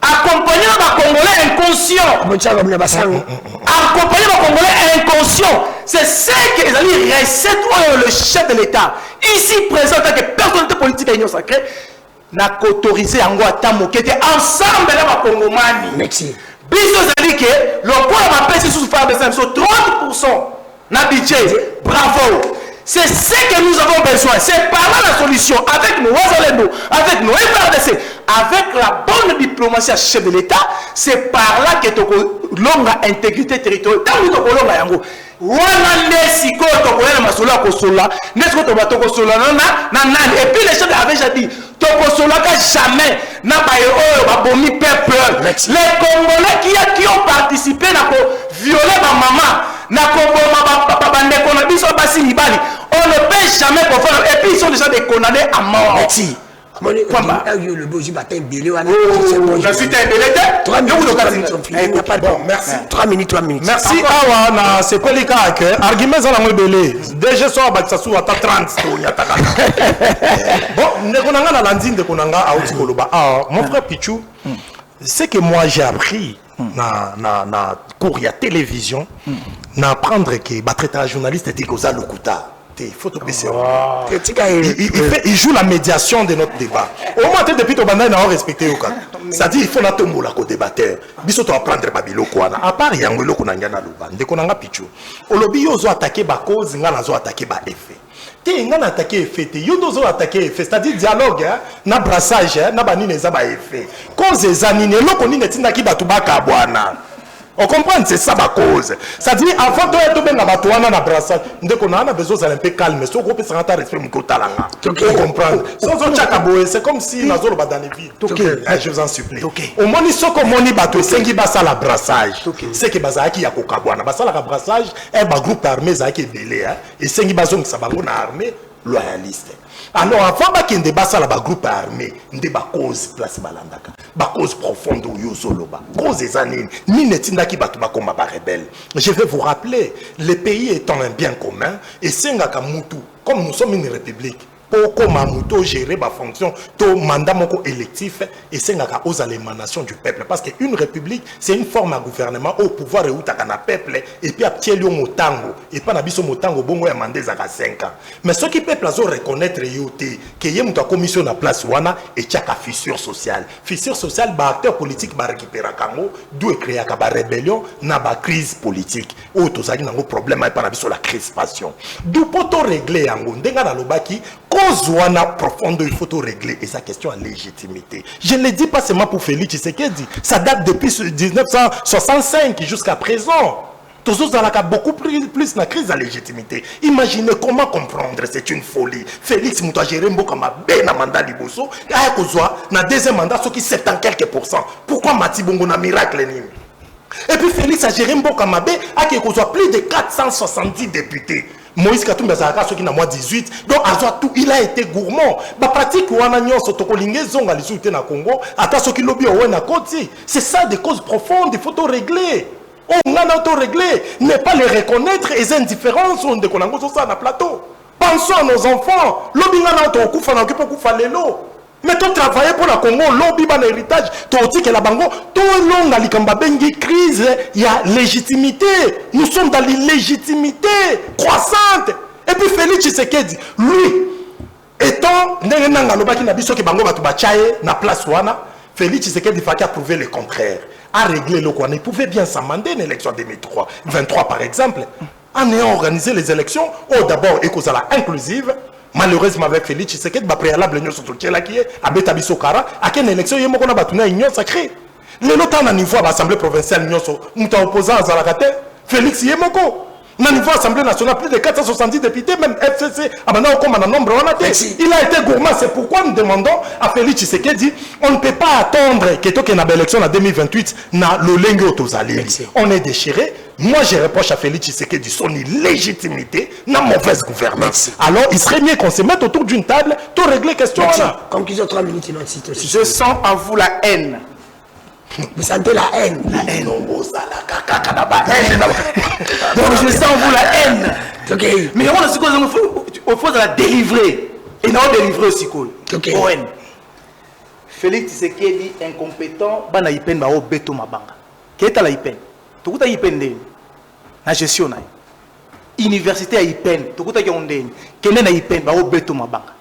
Accompagner les Congolais inconscients. Accompagner les Congolais inconscients. C'est ce que les alliés recette le chef de l'État. Ici présent, en tant que personnalité politique à l'Union sacrée, n'a qu'autorisé en Guatemala qui était ensemble avec les Congomani. Merci. Biso zali que le poids m'a payé sous faire de 30%. N'a budget. Bravo. C'est ce que nous avons besoin. C'est par là la solution. Avec nos Ouazalendo, avec nos FRDC, avec la bonne diplomatie à chef de l'État, c'est par là que tu as longue intégrité territoriale. Tant que tu as longue yango. Wana nesiko tokoyela masolo kosola, nesiko to kosola na et puis les chefs avaient déjà dit to kosola ka jamais na bayo ba bomi peuple. Les Congolais qui ont participé na ko violer ma maman, na ko boma ba ndeko na biso basi libali. On ne peut jamais confondre et puis ils sont déjà des condamnés à mort. Merci. Le bourgeois matin belé wana. Je suis un belé. 3 minutes. Merci. Merci awa na c'est quoi les cas que argument za la belé. Déjà so ba tsasu ata 30 to yataka. Bon, ne konanga na landine de konanga a Koloba. Ah, mon frère Pichou, c'est que moi j'ai appris na cours ya télévision na apprendre que ba traiter journaliste était Koza Lokuta. Il faut te baisser. Il joue la médiation de notre débat. Au moins, depuis ton bandai, on respecté. C'est-à-dire, il faut la tomber là, qu'au débatteur. Biso to apprendre babilo quoi. À part yangolo qu'on a gagné luba. Dès qu'on a pichu. Au lobby, ils ont attaqué ba cause, ils ont attaqué ba effet. Ils ont attaqué effet. Ils ont attaqué effet. C'est-à-dire dialogue, na brassage, na bani ne zaba effet. Cause zanine, l'oko ni netina ki batubaka abwana. On comprend, c'est ça ma cause. C'est-à-dire, avant de être bien à la brassage, on a besoin d'un peu calme, mais ce groupe est en respect de Talanga. On comprend. C'est comme si nous avons dans les villes. Je vous en supplie. Au moins, ce qu'on moni bateau, c'est qui basa la brassage. C'est que bazaki ya kokabwana. Basa la brassage, un groupe armé qui est belé. Et c'est qui bazon qui s'abonne à armée loyaliste. Alors, avant qu'il y ait un débat sur le groupe armé, un débat cause place balandaka, ba cause profonde ou yosoloba, cause des années, ni netinda ki batuba comme ba rebelle. Je vais vous rappeler, le pays étant un bien commun, et Sengaka Moutou, comme nous sommes une république, pour comment Moutou gérer ma fonction, to mandat moko électif, et Sengaka aux l'émanation du peuple. Parce qu'une république, c'est une forme à gouvernement au pouvoir et où t'as un peuple, et puis à Tielio Motango, et pas Nabiso Motango, bongo et mandé à 5 ans. Mais ce qui peut reconnaître yoté, que y a une commission à place wana, et tchaka fissure sociale. Fissure sociale, bah acteur politique, bah récupérer Kango, d'où créer ba rébellion, na ba crise politique. Ou tozali nango problème, et pas Nabiso la crispation. D'où pour tout régler yango, ndenga na lobaki, cause wana profonde, il faut tout régler, et sa question à légitimité. Je ne le dis pas seulement pour Félix Tshisekedi, ça date depuis 1965 jusqu'à présent. Tous autres ont beaucoup plus la crise de légitimité. Imaginez comment comprendre, c'est une folie. Félix Mouta géré Mbokama ben mandat liboso, na deuxième mandat ce qui 70 quelques %. Pourquoi Mati Bongo na miracle ni? Et puis Félix a géré Mbokama ben a plus de 470 députés. Moïse Katumbi Azaraka ce qui n'a moins 18. Donc tout il a été gourmand. Ba pratique wana nyonso tokolinge zonga lisuté na Congo, ata ce qui lobby o na koti. C'est ça des causes profondes, il faut tout régler. On a auto-réglé, ne pas les reconnaître et les indifférences on de Konango sur ça na plateau. Pensons à nos enfants. Lobby na auto kufa na kipo kufa lelo. Mais tu travailles pour la Congo, lobby ban héritage, tu dis que la bango, tout long na likamba bengi crise, il y a légitimité. Nous sommes dans l'illégitimité croissante. Et puis Félix Tshisekedi, lui étant nanga lobaki na biso ki bango batu bachaye na place wana, Félix Tshisekedi faki a prouvé le contraire. À régler le quoi. Il pouvait bien s'amender une élection 2023 par exemple, en ayant organisé les élections, d'abord, et cause à la inclusive, malheureusement avec Félix Tshisekedi, préalable, l'union qui est à Betabiso Kara, à quelle élection il y a une batouna union sacrée. Le lotan à niveau à l'Assemblée provinciale, nous sommes opposants à Zalakate, Félix Yemoko. Au niveau Assemblée nationale, plus de 470 députés, même FCC, maintenant comme un nombre, on a dit. Il a été gourmand. C'est pourquoi nous demandons à Félix Tshisekedi, on ne peut pas attendre que tu aies une élection en 2028, na l'olengue autozali. On est déchiré. Moi, je reproche à Félix Tshisekedi son illégitimité, na mauvaise gouvernance. Alors, il serait mieux qu'on se mette autour d'une table pour régler la question. Conclusion 3 minutes, non, si je sens en vous la haine. Vous sentez la haine. La haine. Donc je sens en vous la haine. Okay. Mais on a ce qu'on faut la délivrer. Et non délivrer aussi quoi. Okay. Félix Tshisekedi incompétent, bana ipen ba o beto mabanga. Keta la ipen. Tokuta ipen de na gestion na. Université à ipen, tokuta ki ondeni. Kene na ipen ba o beto mabanga.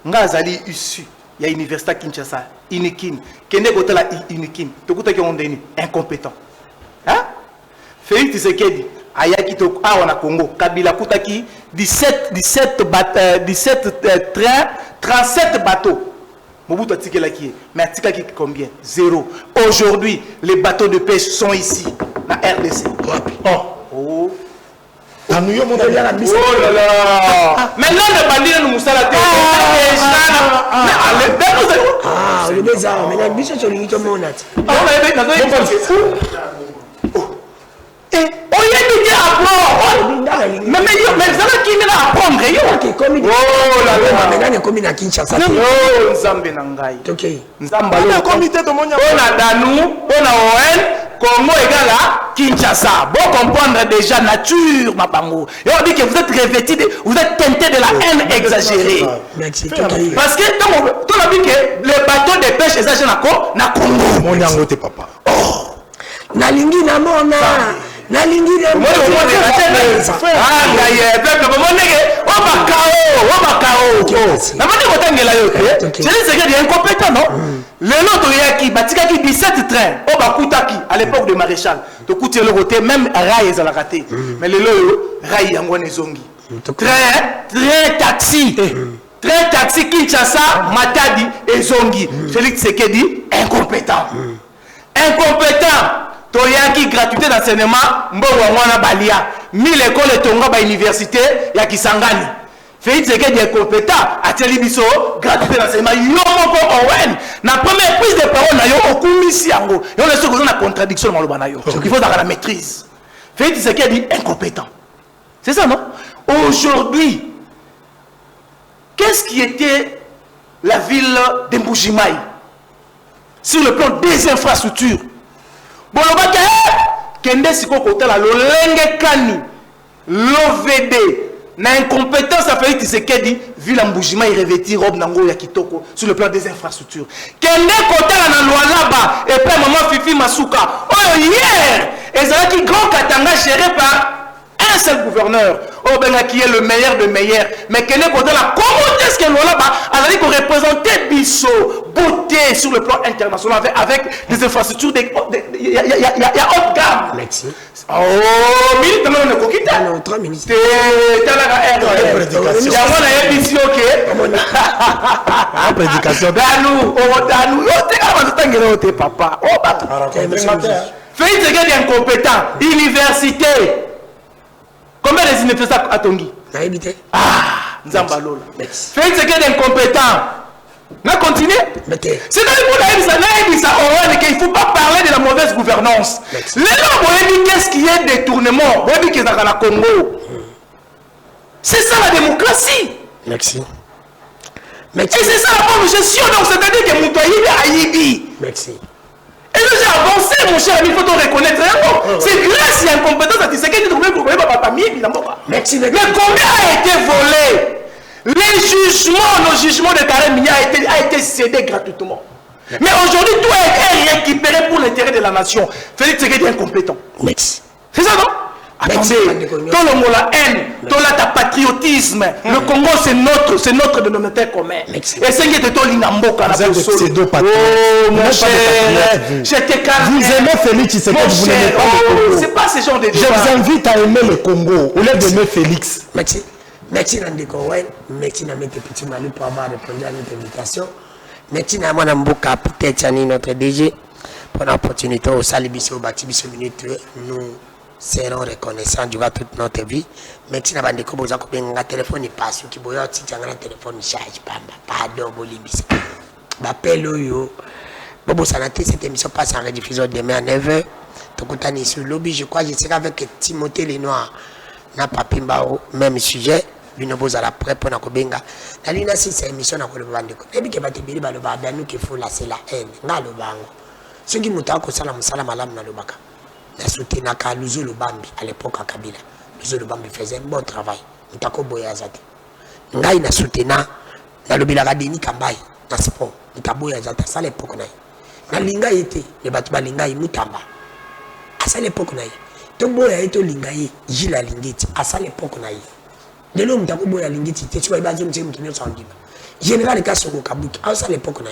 Nga azali issu ya université Kinshasa, Inikin. Kene kota la Inikin. Tokuta ki ondeni incompétent. Hein? Félix Tshisekedi ayaki to awa na Congo, Kabila kutaki 17 trains, 37 bateaux. Mobutu a tiqué la qui est. Mais a tiqué combien? 0. Aujourd'hui, les bateaux de pêche sont ici, dans RDC. Oh là là. Maintenant, le bandit nous moussa la tête. Le bizarre. Maintenant, le bizarre, c'est le mais ça qui m'a apprendre yo comme na Kinshasa Nzambe na ngai Nzamba le comité de monia on a Danu on a ON Congo égale Kinshasa bon comprendre déjà nature mabango et on dit que vous êtes revêtis vous êtes teintés de la haine exagérée parce que tout la dit que les bateaux de pêche exagèrent na Congo monia ngote papa na lingi na mona nalingi le incompétent non le lot yaki batikaki 17 trains o bakutaki à l'époque de maréchal to kuti le côté même rail ezala raté mais le lot rail yango nezongi train taxi Kinshasa Matadi ezongi Félix Tshisekedi incompétent toyaki gratuité d'enseignement mbongo mwana balia 1000 écoles tonga ba université ya Kisangani Félix Tshisekedi est compétent à Télébiso gratuité d'enseignement yo moko owen na première prise de parole na yo okumisi yango yo le soko na contradiction na loba na yo il faut avoir la maîtrise Félix Tshisekedi incompétent c'est ça non aujourd'hui qu'est-ce qui était la ville de Mbujimayi sur le plan des infrastructures bolobaka kende siko kotala lolenge kani l'OVD na incompétence à Félix Tshisekedi vu la Mbujimayi revêtir robe nango ya kitoko sur le plan des infrastructures kende kotala na Lualaba et puis maman Fifi Masuka oh hier ezalaki grand Katanga géré par un seul gouverneur oh ben qui est le meilleur de meilleur mais kende kotala comment est-ce que Lualaba a dit qu'on représentait biso beauté sur le plan international avec des infrastructures il y a haute gamme. Merci. Oh, minute on est coquille. Non, 3 minutes. prédication. Papa. Félix Tshisekedi incompétent. Université. Combien des universités à Tongi? Ah, Nzamba Lola. Félix Tshisekedi incompétent. On continue. C'est dans le monde qu'il ne faut pas parler de la mauvaise gouvernance. Les gens, qu'est-ce qui est détournement? La Congo. C'est ça la démocratie. Merci. Et c'est ça la bonne gestion. Donc c'est-à-dire que Moutaïbi a Yibi. Merci. Et nous j'ai avancé, mon cher ami, il faut te reconnaître. C'est grâce à l'incompétence à Tshisekedi que nous pouvons trouver papa Mibi. Merci. Mais combien a été volé? Les jugements, nos jugements de Karem a été cédé gratuitement. Mais aujourd'hui, tout est récupéré pour l'intérêt de la nation. Félix Tshisekedi est incompétent. Merci. C'est ça, non? Attendez, tout le monde la haine, tout le patriotisme. Le Congo, c'est notre dénominateur commun. Et c'est ce qui est tout l'inamboka. Oh, mon cher, j'étais calme. Vous aimez Félix Tshisekedi, vous n'aimez pas le Congo. C'est pas ce genre de Je vous invite à aimer le Congo au lieu d'aimer Félix. Merci. Merci Nandeko Wen, merci na Mete Petit Mali pour avoir répondu à notre invitation. Merci na Mwana Mboka peut-être notre DG pour l'opportunité au Salibiso Batibiso Minute nous serons reconnaissants durant toute notre vie. Mais si vous avez un téléphone, il passe. Si vous avez un téléphone, il charge. Pardon, Bolibis. M'appelle yo. Bobo Sanate, cette émission passe en rediffusion demain à 9h. Tokutani sur le lobby, je crois, je serai avec Timothée Lenoir. Na Papimbao, même sujet. Binobo à la près pour Nakobenga. La ligne si c'est émission à Kolobandeko. Et puis que Batibiri Baloba, nous qui faut là, c'est la haine. Nalo Bango. Ceux qui m'ont dit salam malam na lobaka. Na soutenaka Luzo Lubambi à l'époque à Kabila. Luzo Lubambi faisait un bon travail. Mutako Boyazate. Ngai na soutena na lobila Deni Kambai na sport. Mutabo Yazate ça l'époque na. Na linga été le batuba linga mutamba. À ça l'époque na. Tombo ya eto linga yi jila lingiti à ça l'époque na. De l'homme mutako boya lingiti te tu vas bazo mtemu kinyo sandima. Général Kasoko Kabuki à ça l'époque na.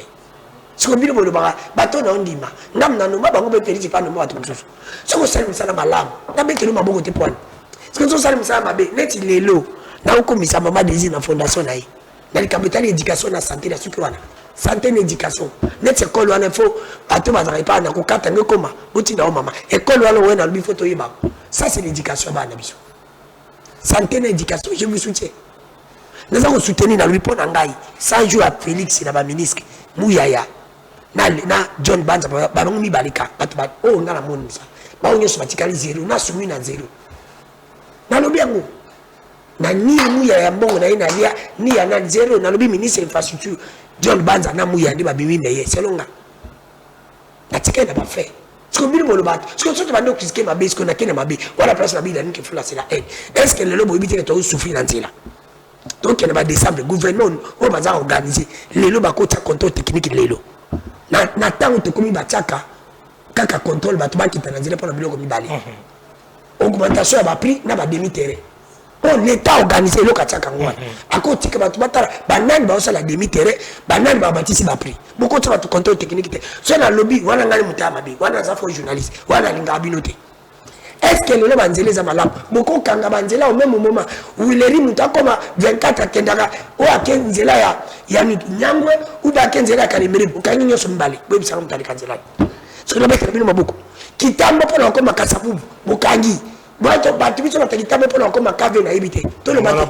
Si vous voulez bateau na ondima ngam na no bango be pelisi pa no bato mususu soko sala misala malamu na beke no maboko te pwana siko sala misala mabe neti lelo na ukomisa mama désir na fondation na yi na likabetali éducation na santé na suki wana santé na éducation neti école wana fo bato bazara pa na kokata ngekoma buti na mama école wana wena lubi photo yeba ça c'est l'éducation ba na biso santé na éducation je vous soutiens nous allons soutenir na lubi pona ngai 100 jours à Félix na ba ministre Mouyaya na John Banza bango mi balika batu ba o ngala moni sa ba onyo so batikali 0 na sumi na 0 na lobi yango na ni Mouyaya mbongo na ina lia ni ya na 0 na lobi ministre infrastructure John Banza na Mouyaya ndi ba biwi ndeye selonga na tikenda ba fait ce que bino boloba ce que soto bando critiquer ma base ko na kena mabe wala place mabe ni ke fula c'est la haine est-ce que le lobo ibite to souffrir dans cela. Donc il y a des décembre gouvernement on va organiser les lots bakota contrôle technique lelo na tango te komi bataka kaka contrôle batu ba kitana nzela pour na biloko mibale augmentation ya ba prix na ba demi terrain on l'état organisé lo kataka ngwa akoti ke batu batala banani ba osala demi terrain banani ba batisi ba prix beaucoup de batu contrôle technique te so na lobby wana ngali mutama be wana za fo journaliste wana linga binote. Est-ce que le banzele za malamu boko kanga banzela au même moment où il est mutakoma 24 kendaka o akenzela ya nyangwe ou ba kenzela kalimere bukanyi nyoso mbali bo bisanga mutali kanzela so na beka bino maboko kitambo pona koma kasabubu bukangi bato batu biso na kitambo pona koma kave na ibite to le bato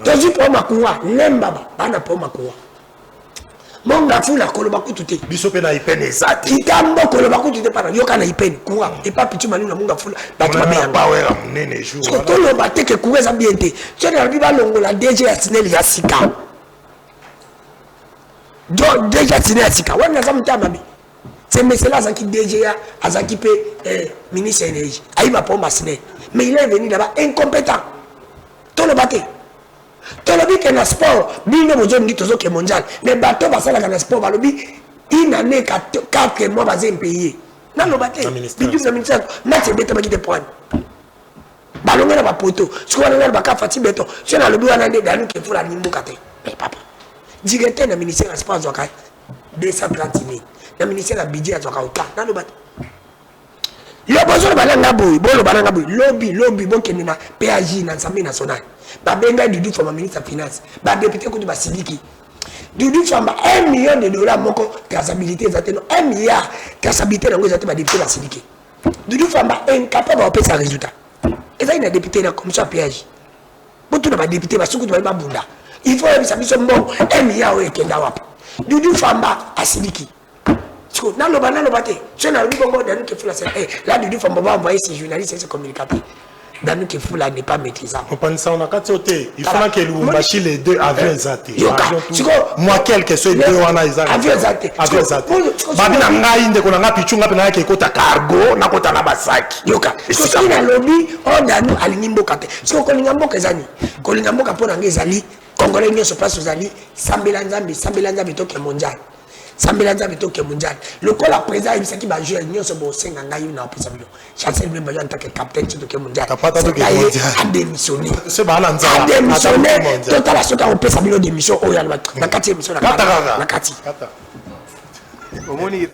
to ji po makuwa nemba bana po makuwa monga fula koloba kutute biso pe na ipene zati kitambo koloba kutute para yoka na ipene kuwa e pa pichu manu na monga fula batu ba bien power munene jour so to lo bateke kuweza biente so na biba longo la DG ya Sinel ya sika do DG ya Sinel ya sika wana za mtama bi c'est mesela za ki DG ya azaki pe ministre énergie aiba pomba Sinel mais il est venu là-bas incompétent to lo bate tolobi que na sport bino bozo ngi tozo ke mondial mais bato basala na sport balobi une année 4 mois bazé payé na lo baté bidu na ministère na tebeta ba kite point balonga na ba poto siko na ba ka fati beto so na lobi wana ndé danu ke fula nimbo kate mais papa directeur na ministère na sport zoka 230 000 na ministère na budget zoka autant na lo baté yo bozo balanga boy bolo balanga boy lobby bonke na PAJ na Assemblée nationale babenga Dudu Famba ministre de finance ba député ko du basidiki Dudu Famba $1 million moko traçabilité zateno 1 milliard traçabilité na ngozate ba député basidiki Dudu Famba incapable de faire résultat et ça il a député na commission PAJ botu na ba député basuku ba bunda il faut bisa biso mbongo 1 milliard o ekenda wapi Dudu Famba asidiki so na lo bate so na lu bongo danu ke fula c'est là Dudu Famba va envoyer ses journalistes et ses communicateurs danu ke fula n'est pas maîtrisable on pense on a katoté il faut que Lubumbashi les deux avions exacts moi quelque soit deux wana exact avions exact babi na ngai ndeko na ngapichunga pe na yake kota cargo na kota na basaki yoka so na lobby on danu alingi mboka te so ko linga mboka ezani ko linga mboka pona ngezali congolais nyoso place ozali sambela nzambe toke mondial Sambelanza bitoke mondial. Le col à présent il s'est qui va jouer nyo so bo senga ngai na opesa bilo. Chancel même en tant que capitaine de toke mondial. A démissionné. C'est balanza. A démissionné. Total asoka opesa bilo démission o ya na 4e mission na kati. Kata. Omoni